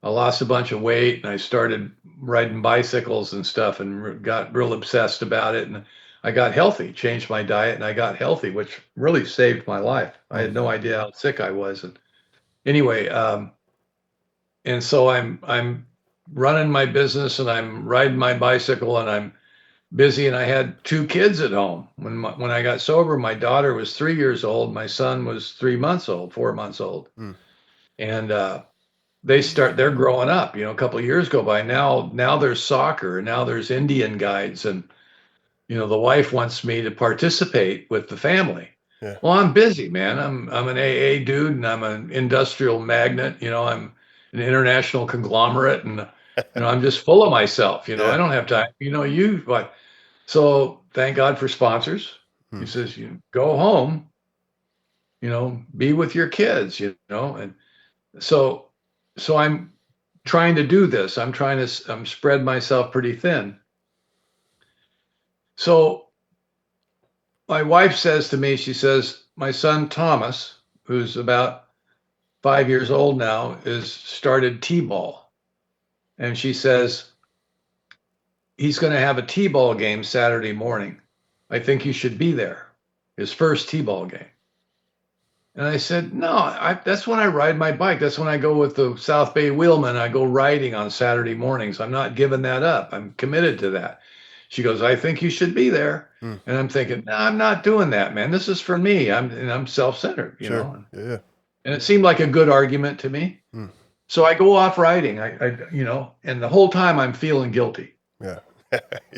lost a bunch of weight, and I started riding bicycles and stuff, and got real obsessed about it. And I got healthy, changed my diet, and I got healthy, which really saved my life. I had no idea how sick I was. And anyway, and so I'm running my business, and I'm riding my bicycle, and I'm busy. And I had 2 kids at home when I got sober. My daughter was 3 years old. My son was 4 months old. And they're growing up. A couple of years go by. Now there's soccer, and now there's Indian guides, and the wife wants me to participate with the family. Yeah. Well, I'm busy, man. I'm an AA dude, and I'm an industrial magnate. I'm an international conglomerate, and I'm just full of myself. I don't have time. But so thank God for sponsors. He says, you go home, be with your kids, and so I'm trying to do this. I'm spread myself pretty thin. So my wife says to me, she says, my son Thomas, who's about 5 years old now, is started T-ball. And she says, he's going to have a T-ball game Saturday morning. I think you should be there. His first T-ball game. And I said, no, that's when I ride my bike. That's when I go with the South Bay Wheelman. I go riding on Saturday mornings. I'm not giving that up. I'm committed to that. She goes, I think you should be there. And I'm thinking, no, I'm not doing that, man. This is for me. I'm self-centered, you know. Yeah. And it seemed like a good argument to me. So I go off riding. I and the whole time I'm feeling guilty. Yeah.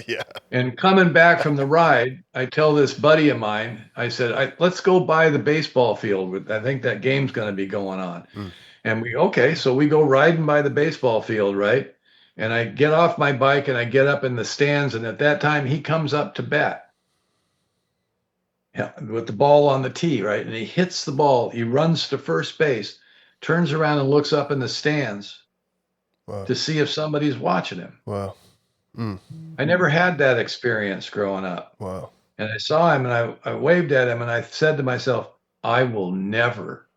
Yeah. And coming back from the ride, I tell this buddy of mine, I said, let's go by the baseball field. I think that game's going to be going on. And so we go riding by the baseball field, right? And I get off my bike, and I get up in the stands. And at that time, he comes up to bat with the ball on the tee, right? And he hits the ball. He runs to first base, turns around and looks up in the stands to see if somebody's watching him. Wow. I never had that experience growing up. Wow. And I saw him, and I waved at him, and I said to myself, I will never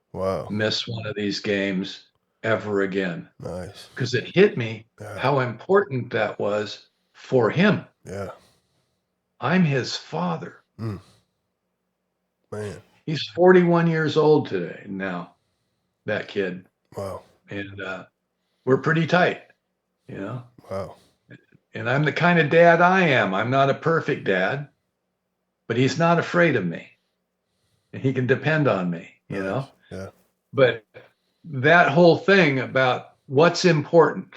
miss one of these games ever again. Nice. Because it hit me how important that was for him. Yeah. I'm his father. Man. He's 41 years old today now, that kid. Wow. And we're pretty tight, Wow. And I'm the kind of dad I am. I'm not a perfect dad. but he's not afraid of me, and he can depend on me, you Nice. know? Yeah. But that whole thing about what's important.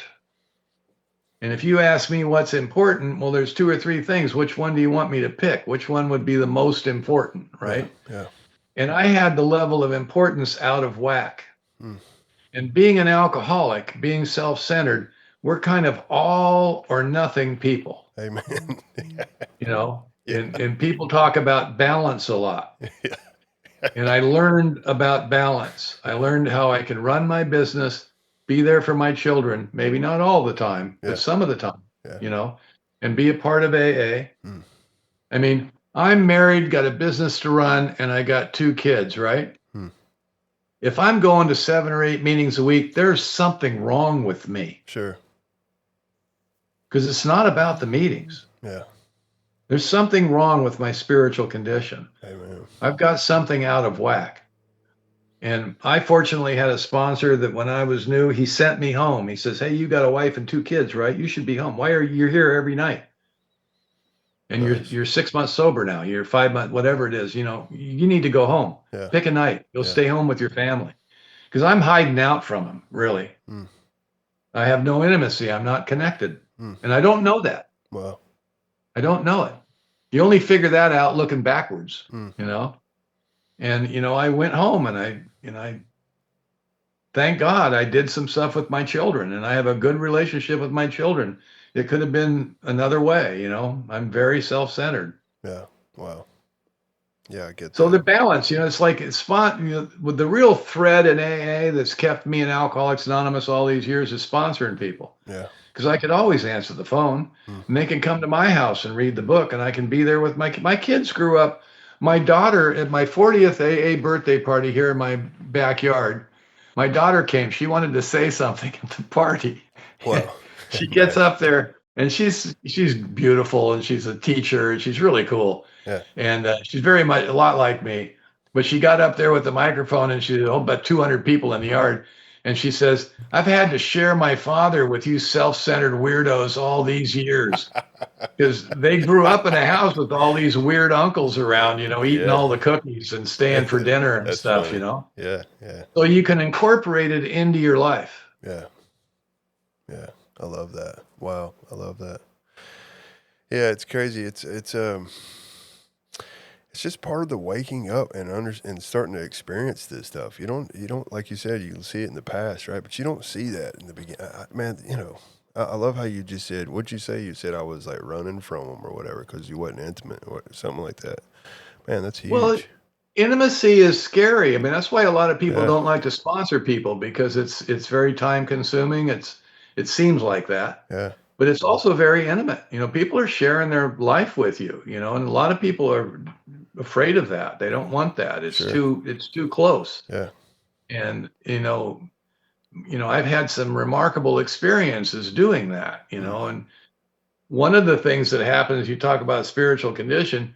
And if you ask me what's important, well, there's 2 or 3 things. Which one do you want me to pick? Which one would be the most important, right? Yeah. And I had the level of importance out of whack. Mm. And being an alcoholic, being self-centered, we're kind of all or nothing people, Amen. you know? Yeah. And people talk about balance a lot. Yeah. And I learned about balance. I learned how I can run my business, be there for my children, maybe not all the time, Yeah. but some of the time, Yeah. you know, and be a part of AA. Mm. I mean, I'm married, got a business to run, and I got 2 kids, right? Mm. If I'm going to 7 or 8 meetings a week, there's something wrong with me, Sure. because it's not about the meetings. Yeah. There's something wrong with my spiritual condition. Amen. I've got something out of whack. And I fortunately had a sponsor that when I was new, he sent me home. He says, "Hey, you got a wife and 2 kids, right? You should be home. Why are you're here every night? And Nice. you're 6 months sober now. You're 5 months, whatever it is. You know, you need to go home. Yeah. Pick a night. Go Yeah. stay home with your family." Because I'm hiding out from him, really. Mm. I have no intimacy. I'm not connected. Mm. And I don't know that. Wow. I don't know it. You only figure that out looking backwards, Mm. you know? And, you know, I went home and I thank God I did some stuff with my children, and I have a good relationship with my children. It could have been another way, you know? I'm very self-centered. Yeah. Wow. Yeah, I get So that. the balance, you know, it's like it's fun, you know, with the real thread in AA that's kept me in Alcoholics Anonymous all these years is sponsoring people. Yeah. Because I could always answer the phone, and they can come to my house and read the book, and I can be there with my kids. Grew up. My daughter at my 40th AA birthday party here in my backyard. My daughter came. She wanted to say something at the party. Wow. She gets Nice. up there, and she's beautiful, and she's a teacher, and she's really cool. Yeah. And she's very much a lot like me. But she got up there with the microphone, and she had about 200 people in the yard. And she says, "I've had to share my father with you self-centered weirdos all these years." Because they grew up in a house with all these weird uncles around, you know, eating Yeah. all the cookies and staying for dinner and That's stuff, funny. you know. Yeah. Yeah. So you can incorporate it into your life. Yeah. Yeah. I love that. Wow. I love that. Yeah, it's crazy. It's just part of the waking up and starting to experience this stuff. You don't like you said, you can see it in the past, right? But you don't see that in the beginning. Man, you know, I love how you just said, what'd you say? You said I was like running from them or whatever because you wasn't intimate or something like that. Man, that's huge. Well, intimacy is scary. I mean, that's why a lot of people Yeah. don't like to sponsor people, because it's very time consuming. It seems like that. Yeah. But it's also very intimate. You know, people are sharing their life with you, you know, and a lot of people are afraid of that. They don't want that. It's Sure. too close. Yeah. And, you know, I've had some remarkable experiences doing that, you know, and one of the things that happens, you talk about spiritual condition,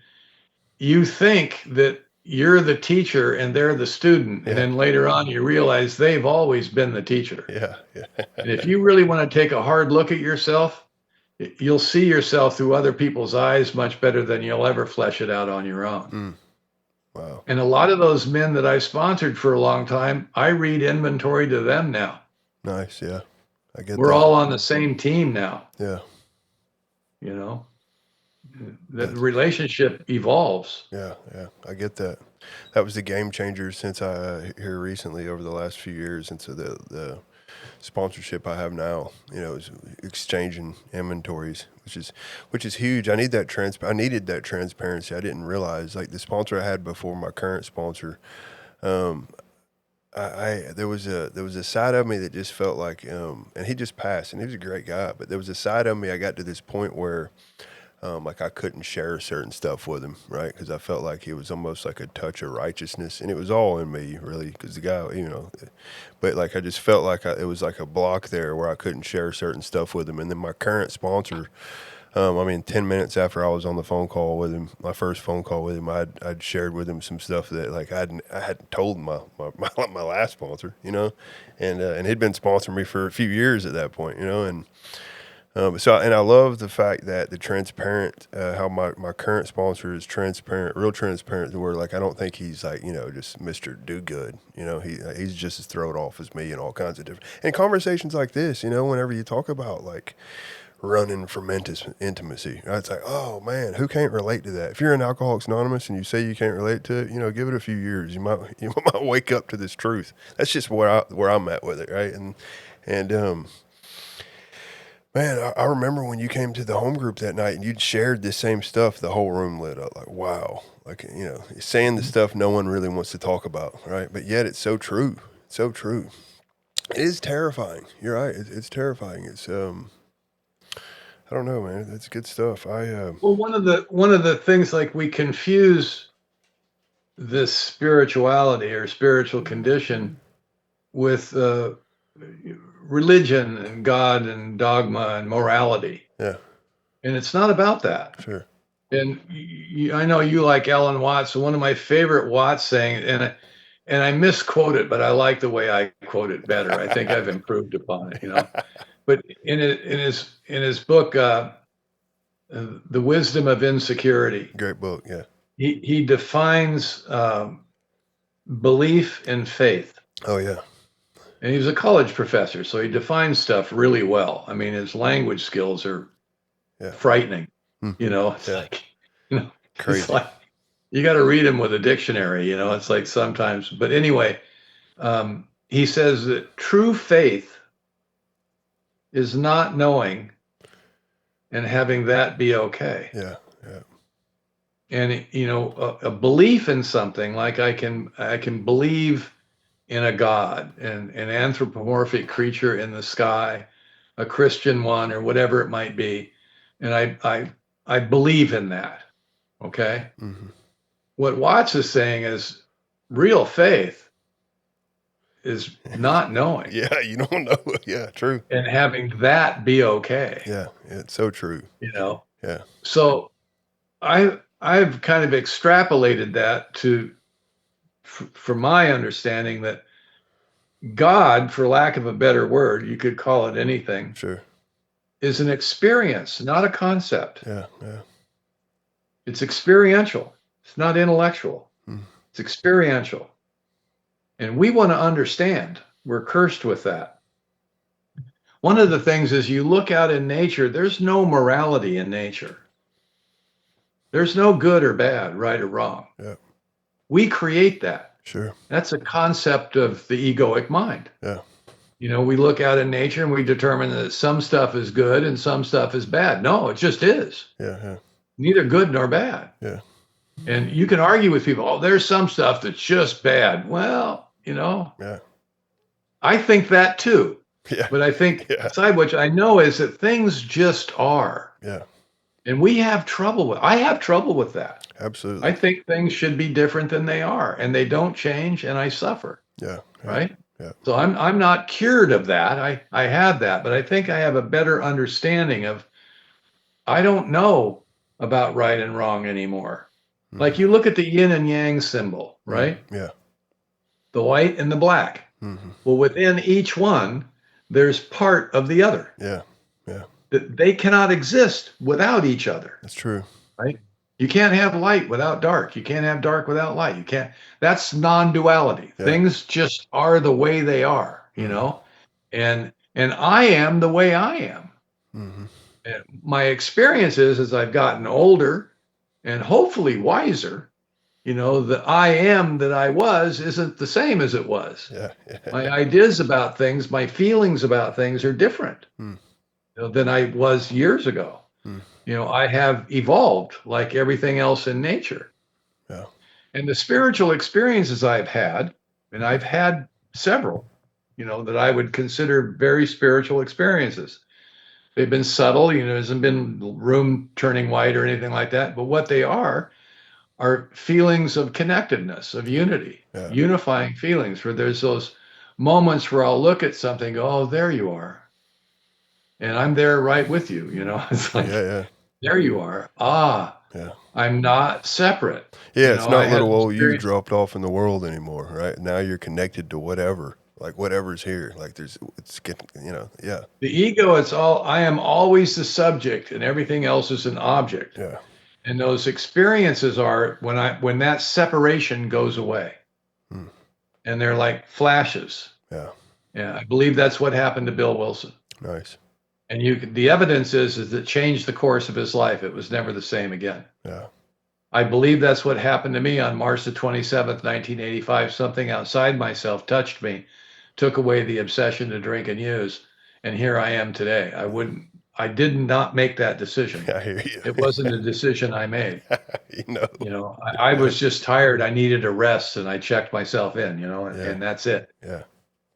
you think that you're the teacher and they're the student. Yeah. And then later on, you realize they've always been the teacher. Yeah. Yeah. And if you really want to take a hard look at yourself, you'll see yourself through other people's eyes much better than you'll ever flesh it out on your own. Wow. And a lot of those men that I sponsored for a long time, I read inventory to them now. Nice. Yeah. I get We're that. all on the same team now, Yeah. you know. The relationship evolves. Yeah, yeah, I get that. That was the game changer since here recently over the last few years into the sponsorship I have now. You know, is exchanging inventories, which is huge. I needed that transparency. I didn't realize, like the sponsor I had before, my current sponsor. There was a side of me that just felt like, and he just passed, and he was a great guy. But there was a side of me. I got to this point where. Like I couldn't share certain stuff with him, right? Because I felt like it was almost like a touch of righteousness, and it was all in me, really. Because the guy, you know, but like I just felt like it was like a block there where I couldn't share certain stuff with him. And then my current sponsor, 10 minutes after I was on the phone call with him, my first phone call with him, I'd shared with him some stuff that like I hadn't told my last sponsor, you know, and he'd been sponsoring me for a few years at that point, you know, and. And I love the fact that the transparent, how my current sponsor is transparent, real transparent, to where like I don't think he's like, just Mr. Do Good. He's just as thrown off as me and all kinds of different. And conversations like this, whenever you talk about like running from intimacy, it's like, oh man, who can't relate to that? If you're in Alcoholics Anonymous and you say you can't relate to it, give it a few years. You might wake up to this truth. That's just where I'm at with it, right? And man, I remember when you came to the home group that night and you'd shared this same stuff, the whole room lit up. Like, wow. Like, saying the stuff no one really wants to talk about, right? But yet it's so true. So true. It is terrifying. You're right. It's terrifying. It's, I don't know, man. That's good stuff. Well, one of the things, like, we confuse this spirituality or spiritual condition with religion and God and dogma and morality. Yeah. And it's not about that. Sure. And I know you like Ellen Watts. So one of my favorite Watts saying, and I misquote it, but I like the way I quote it better. I think I've improved upon it, But in his book, The Wisdom of Insecurity. Great book, yeah. He defines belief and faith. Oh, yeah. And he was a college professor, so he defines stuff really well. I mean, his language skills are frightening. It's like, crazy. It's like you got to read him with a dictionary. It's like sometimes. But anyway, he says that true faith is not knowing and having that be okay. Yeah, yeah. And a belief in something, like I can believe in a God, an anthropomorphic creature in the sky, a Christian one, or whatever it might be, and I believe in that. Okay. Mm-hmm. What Watts is saying is real faith is not knowing. Yeah, you don't know. Yeah, true. And having that be okay. Yeah, it's so true. Yeah. So I've kind of extrapolated that from my understanding that God, for lack of a better word, you could call it anything. Sure. Is an experience, not a concept. Yeah, yeah. It's experiential. It's not intellectual. It's experiential. And we want to understand. We're cursed with that. One of the things is, you look out in nature, there's no morality in nature. There's no good or bad, right or wrong. Yeah. We create that. Sure. That's a concept of the egoic mind. Yeah. We look out in nature and we determine that some stuff is good and some stuff is bad. No, it just is. Yeah, yeah. Neither good nor bad. Yeah. And you can argue with people, oh, there's some stuff that's just bad. Well, Yeah. I think that too. Yeah. But I think inside, which I know, is that things just are. Yeah. And I have trouble with that. Absolutely. I think things should be different than they are, and they don't change, and I suffer. Yeah. Right? Yeah. So I'm not cured of that. I have that, but I think I have a better understanding of, I don't know about right and wrong anymore. Mm-hmm. Like, you look at the yin and yang symbol, right? Yeah. The white and the black. Mm-hmm. Well, within each one, there's part of the other. Yeah. Yeah. They cannot exist without each other. That's true. Right? You can't have light without dark. You can't have dark without light. You can't. That's non-duality. Yeah. Things just are the way they are, and I am the way I am. Mm-hmm. And my experience is, as I've gotten older and hopefully wiser, the I am that I was isn't the same as it was. Yeah. My ideas about things, my feelings about things are different than I was years ago. I have evolved like everything else in nature. Yeah. And the spiritual experiences I've had, and I've had several, that I would consider very spiritual experiences. They've been subtle, there hasn't been room turning white or anything like that. But what they are feelings of connectedness, of unity, unifying feelings, where there's those moments where I'll look at something and go, oh, there you are. And I'm there right with you, It's like, there you are. I'm not separate. Yeah, it's not little old you dropped off in the world anymore, right? Now you're connected to whatever. like whatever's here, like it's getting, yeah. The ego, I am always the subject and everything else is an object. Yeah. And those experiences are when that separation goes away. And they're like flashes. Yeah. Yeah. I believe that's what happened to Bill Wilson. Nice. And the evidence is it changed the course of his life. It was never the same again. Yeah. I believe that's what happened to me on March the 27th, 1985. Something outside myself touched me, took away the obsession to drink and use. And here I am today. I did not make that decision. I hear you. It wasn't a decision I made. I Yeah. was just tired. I needed a rest and I checked myself in, Yeah. and that's it. Yeah.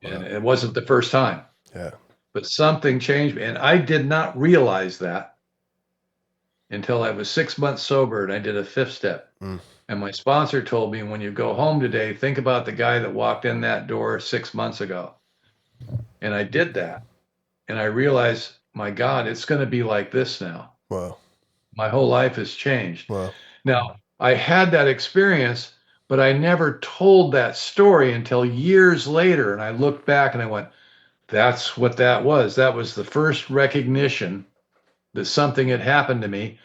And it wasn't the first time. Yeah. But something changed me. And I did not realize that until I was 6 months sober and I did a 5th step. And my sponsor told me, when you go home today, think about the guy that walked in that door 6 months ago. And I did that. And I realized, my God, it's going to be like this now. Wow. My whole life has changed. Wow. Now, I had that experience, but I never told that story until years later. And I looked back and I went, that's what that was. That was the first recognition that something had happened to me.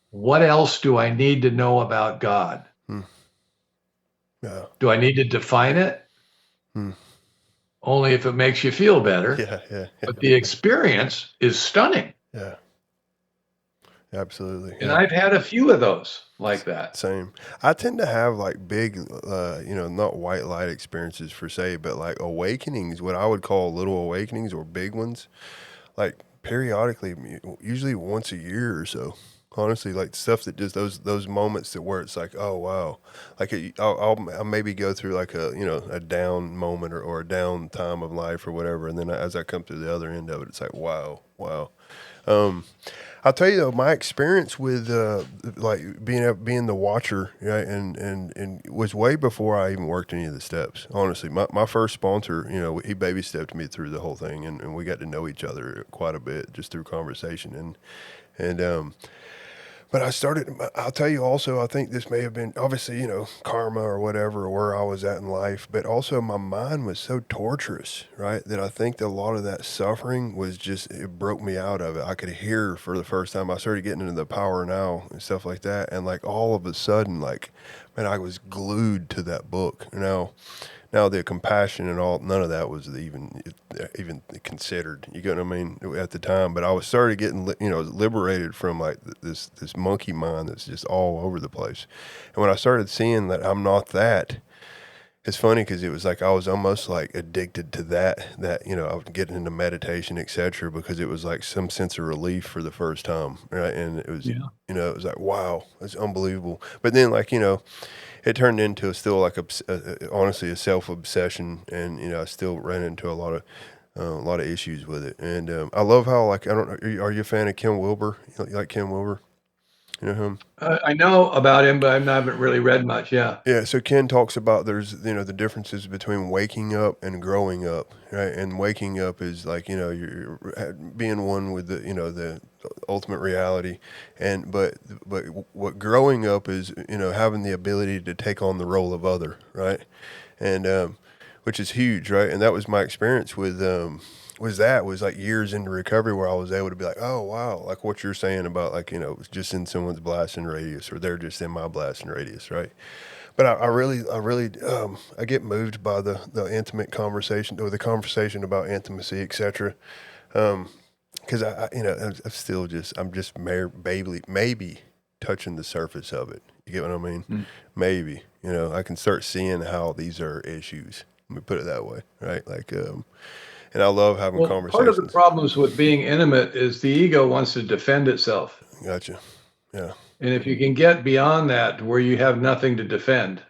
What else do I need to know about God? Yeah. Do I need to define it? Only if it makes you feel better. Yeah. But the experience is stunning. Yeah. Absolutely. And I've had a few of those like that. Same. I tend to have like big, not white light experiences per se, but like awakenings, what I would call little awakenings or big ones, like periodically, usually once a year or so. Honestly, like stuff that just those moments that where it's like, oh wow, like I'll maybe go through like a down moment or a down time of life or whatever, and then as I come through the other end of it, it's like wow. I'll tell you though, my experience with like being the watcher, right, and was way before I even worked any of the steps. Honestly, my first sponsor, he baby stepped me through the whole thing, and we got to know each other quite a bit just through conversation, and but I'll tell you also, I think this may have been obviously, karma or whatever, or where I was at in life, but also my mind was so torturous, right? That I think that a lot of that suffering was it broke me out of it. I could hear for the first time, I started getting into the power now and stuff like that. And like all of a sudden, like, man, I was glued to that book, Now the compassion and all, none of that was even considered. You get what I mean at the time. But I started getting liberated from like this monkey mind that's just all over the place. And when I started seeing that I'm not that, it's funny because it was like I was almost like addicted to that I was getting into meditation, etc. Because it was like some sense of relief for the first time, right? And it was it was like wow, it's unbelievable. But then like it turned into still like honestly a self-obsession, and I still ran into a lot of issues with it. And I love how like I don't know, are you a fan of Ken Wilber? You like Ken Wilber? You know him? I know about him, but I haven't really read much. Yeah. Yeah. So Ken talks about there's the differences between waking up and growing up, right? And waking up is like you're being one with the ultimate reality, but what growing up is having the ability to take on the role of other, right? And which is huge, right? And that was my experience with was like years into recovery where I was able to be like, oh wow, like what you're saying about like just in someone's blasting radius, or they're just in my blasting radius, right? But I really I get moved by the intimate conversation, or the conversation about intimacy, etc. Because I'm just maybe touching the surface of it. You get what I mean? Maybe I can start seeing how these are issues. Let me put it that way, right? Like and I love having conversations. Part of the problems with being intimate is the ego wants to defend itself. Gotcha. Yeah. And if you can get beyond that, where you have nothing to defend,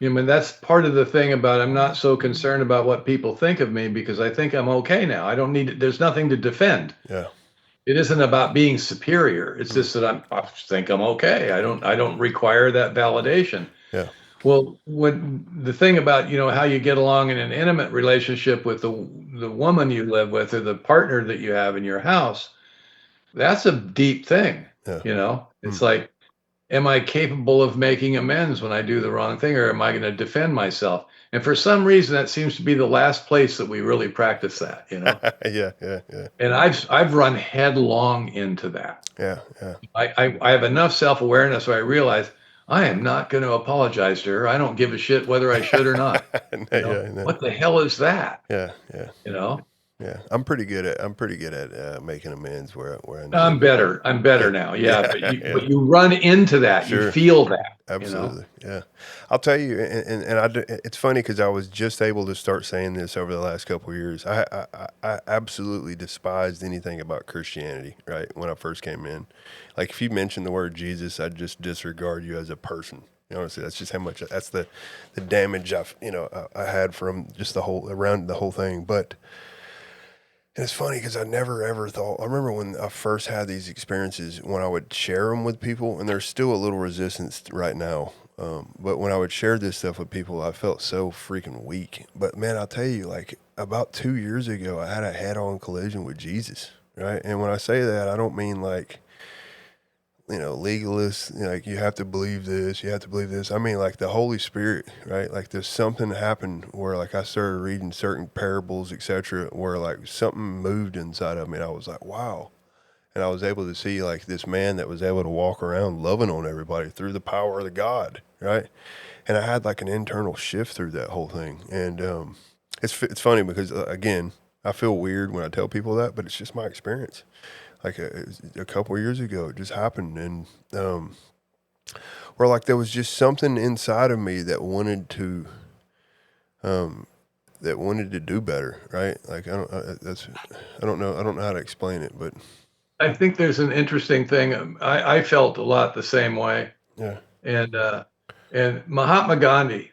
that's part of the thing about I'm not so concerned about what people think of me, because I think I'm okay now. I don't need it. There's nothing to defend. Yeah. It isn't about being superior. It's just that I think I'm okay. I don't require that validation. Yeah. Well, the thing about how you get along in an intimate relationship with the woman you live with, or the partner that you have in your house, that's a deep thing. Yeah. It's like am I capable of making amends when I do the wrong thing, or am I going to defend myself? And for some reason, that seems to be the last place that we really practice that, Yeah. And I've run headlong into that. Yeah. I have enough self-awareness where I realize I am not going to apologize to her. I don't give a shit whether I should or not. No. What the hell is that? Yeah. Yeah. I'm pretty good at making amends where I know. I'm better now. Yeah, but you run into that. Sure. You feel that. Absolutely. Yeah. I'll tell you, it's funny because I was just able to start saying this over the last couple of years. I absolutely despised anything about Christianity, right? When I first came in, like if you mentioned the word Jesus, I'd just disregard you as a person. Honestly, that's just how much, that's the damage I had from just around the whole thing. But it's funny because I never ever thought. I remember when I first had these experiences, when I would share them with people, and there's still a little resistance right now. But when I would share this stuff with people, I felt so freaking weak. But man, I'll tell you, like about 2 years ago, I had a head-on collision with Jesus, right? And when I say that, I don't mean like, legalists, like you have to believe this, you have to believe this. I mean like the Holy Spirit, right? Like there's something happened where like I started reading certain parables, etc., where like something moved inside of me, and I was like, wow. And I was able to see like this man that was able to walk around loving on everybody through the power of the God, right? And I had like an internal shift through that whole thing. And it's funny because again, I feel weird when I tell people that, but it's just my experience. Like a couple of years ago, it just happened, and where like there was just something inside of me that wanted to do better, right? Like I don't know how to explain it, but I think there's an interesting thing. I felt a lot the same way. yeah. And Mahatma Gandhi,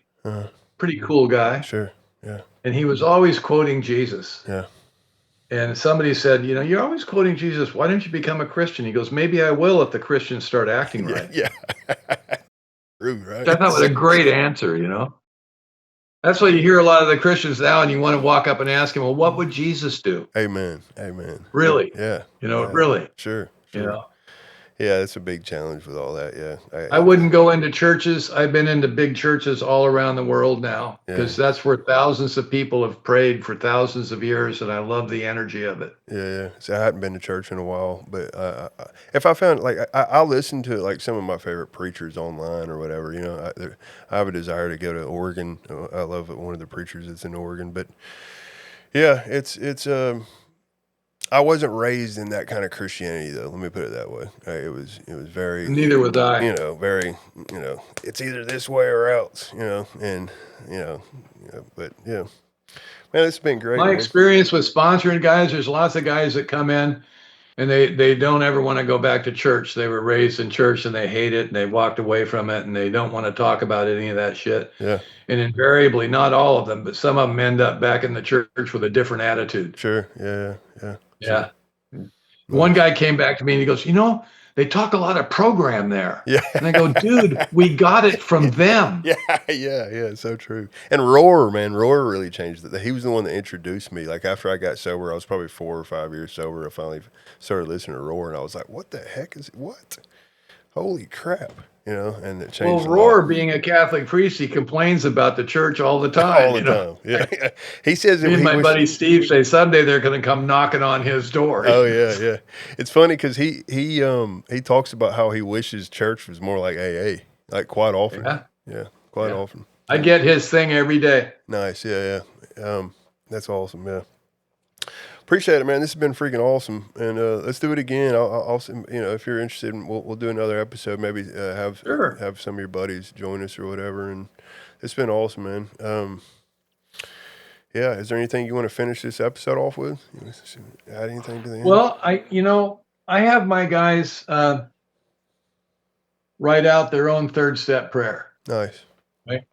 pretty cool guy. Sure. Yeah. And he was always quoting Jesus. Yeah. And somebody said, you're always quoting Jesus. Why don't you become a Christian? He goes, maybe I will if the Christians start acting right. Yeah. True, right? I thought was a great answer, That's why you hear a lot of the Christians now, and you want to walk up and ask him, well, what would Jesus do? Amen. Really? Yeah. Really. Sure. Yeah, that's a big challenge with all that. Yeah. I wouldn't go into churches. I've been into big churches all around the world now because that's where thousands of people have prayed for thousands of years, and I love the energy of it. Yeah. So I hadn't been to church in a while, but if I found like I'll listen to like some of my favorite preachers online or whatever. I have a desire to go to Oregon. I love one of the preachers that's in Oregon, but yeah, it's I wasn't raised in that kind of Christianity, though. Let me put it that way. It was very. Neither was I. Very. It's either this way or else. And but yeah, man, it's been great. My experience with sponsoring guys. There's lots of guys that come in, and they don't ever want to go back to church. They were raised in church and they hate it, and they walked away from it, and they don't want to talk about any of that shit. Yeah. And invariably, not all of them, but some of them end up back in the church with a different attitude. Sure. Yeah. One guy came back to me and he goes, they talk a lot of program there. Yeah. And I go, dude, we got it from them. Yeah. So true. And Roar really changed it. He was the one that introduced me. Like after I got sober, I was probably 4 or 5 years sober. I finally started listening to Roar, and I was like, what the heck is it? What? Holy crap. And it changed. Well, Roar, being a Catholic priest, he complains about the church all the time. All the time. Yeah. He says me and my buddy Steve say someday they're going to come knocking on his door. Oh yeah. It's funny because he talks about how he wishes church was more like AA, like quite often. Yeah, quite often. I get his thing every day. Nice. Yeah. That's awesome. Yeah. Appreciate it, man. This has been freaking awesome, and let's do it again. I'll if you're interested, we'll do another episode. Maybe have some of your buddies join us or whatever. And it's been awesome, man. Yeah. Is there anything you want to finish this episode off with? You want to add anything to the end? Well, I have my guys write out their own third step prayer. Nice. Right.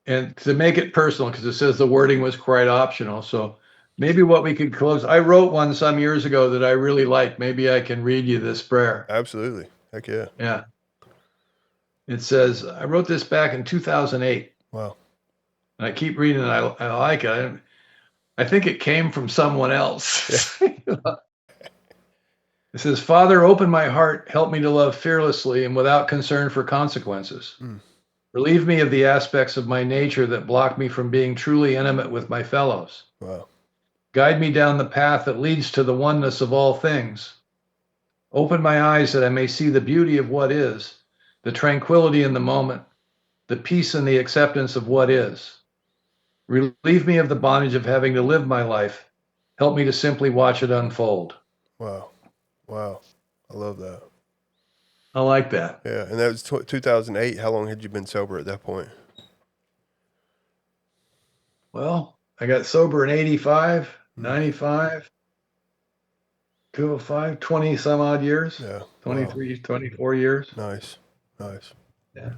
And to make it personal, because it says the wording was quite optional. So maybe what we could close. I wrote one some years ago that I really like. Maybe I can read you this prayer. Absolutely. Heck yeah. Yeah. It says, I wrote this back in 2008. Wow. And I keep reading it. I like it. I think it came from someone else. Yeah. It says, Father, open my heart, help me to love fearlessly and without concern for consequences. Relieve me of the aspects of my nature that block me from being truly intimate with my fellows. Wow. Guide me down the path that leads to the oneness of all things. Open my eyes that I may see the beauty of what is, the tranquility in the moment, the peace and the acceptance of what is. Relieve me of the bondage of having to live my life. Help me to simply watch it unfold. Wow. Wow. I love that. I like that. Yeah. And that was 2008. How long had you been sober at that point? Well, I got sober in 85, 95, 205, 20 some odd years. Yeah. 23, 24 years. Nice. Nice. Yeah.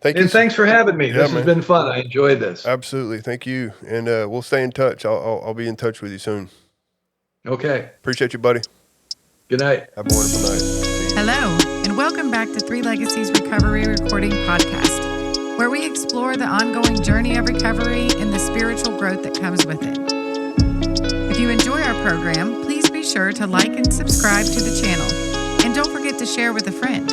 Thank you. And thanks for having me. Yeah, This has man. been fun. I enjoyed this. Absolutely. Thank you. And we'll stay in touch. I'll be in touch with you soon. Okay. Appreciate you, buddy. Good night. Have a wonderful night. See you. Hello, and welcome back to Three Legacies Recovery Recording Podcast, where we explore the ongoing journey of recovery and the spiritual growth that comes with it. If you enjoy our program, please be sure to like and subscribe to the channel, and don't forget to share with a friend.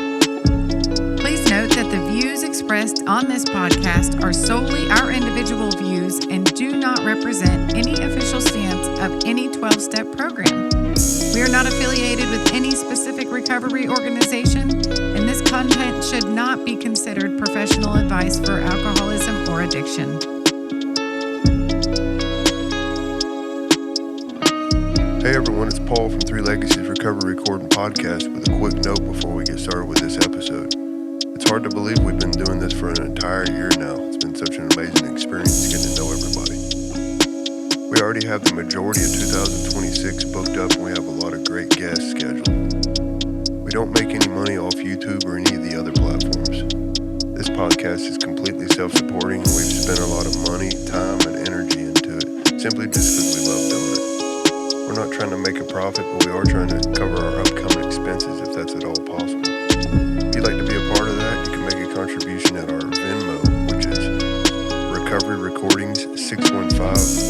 Please note that the views expressed on this podcast are solely our individual views and do not represent any official stance of any 12-step program. We are not affiliated with any specific recovery organization, and this content should not be considered professional advice for alcoholism or addiction. Hey everyone, it's Paul from Three Legacies Recovery Recording Podcast with a quick note before we get started with this episode. It's hard to believe we've been doing this for an entire year now. It's been such an amazing experience getting to know everybody. We already have the majority of 2026 booked up and we have a lot of great guests scheduled. We don't make any money off YouTube or any of the other platforms. This podcast is completely self-supporting and we've spent a lot of money, time, and energy into it simply just because we love doing it. We're not trying to make a profit, but we are trying to cover our upcoming expenses if that's at all possible. If you'd like to be a part of that, you can make a contribution at our Venmo, which is Recovery Recordings 615.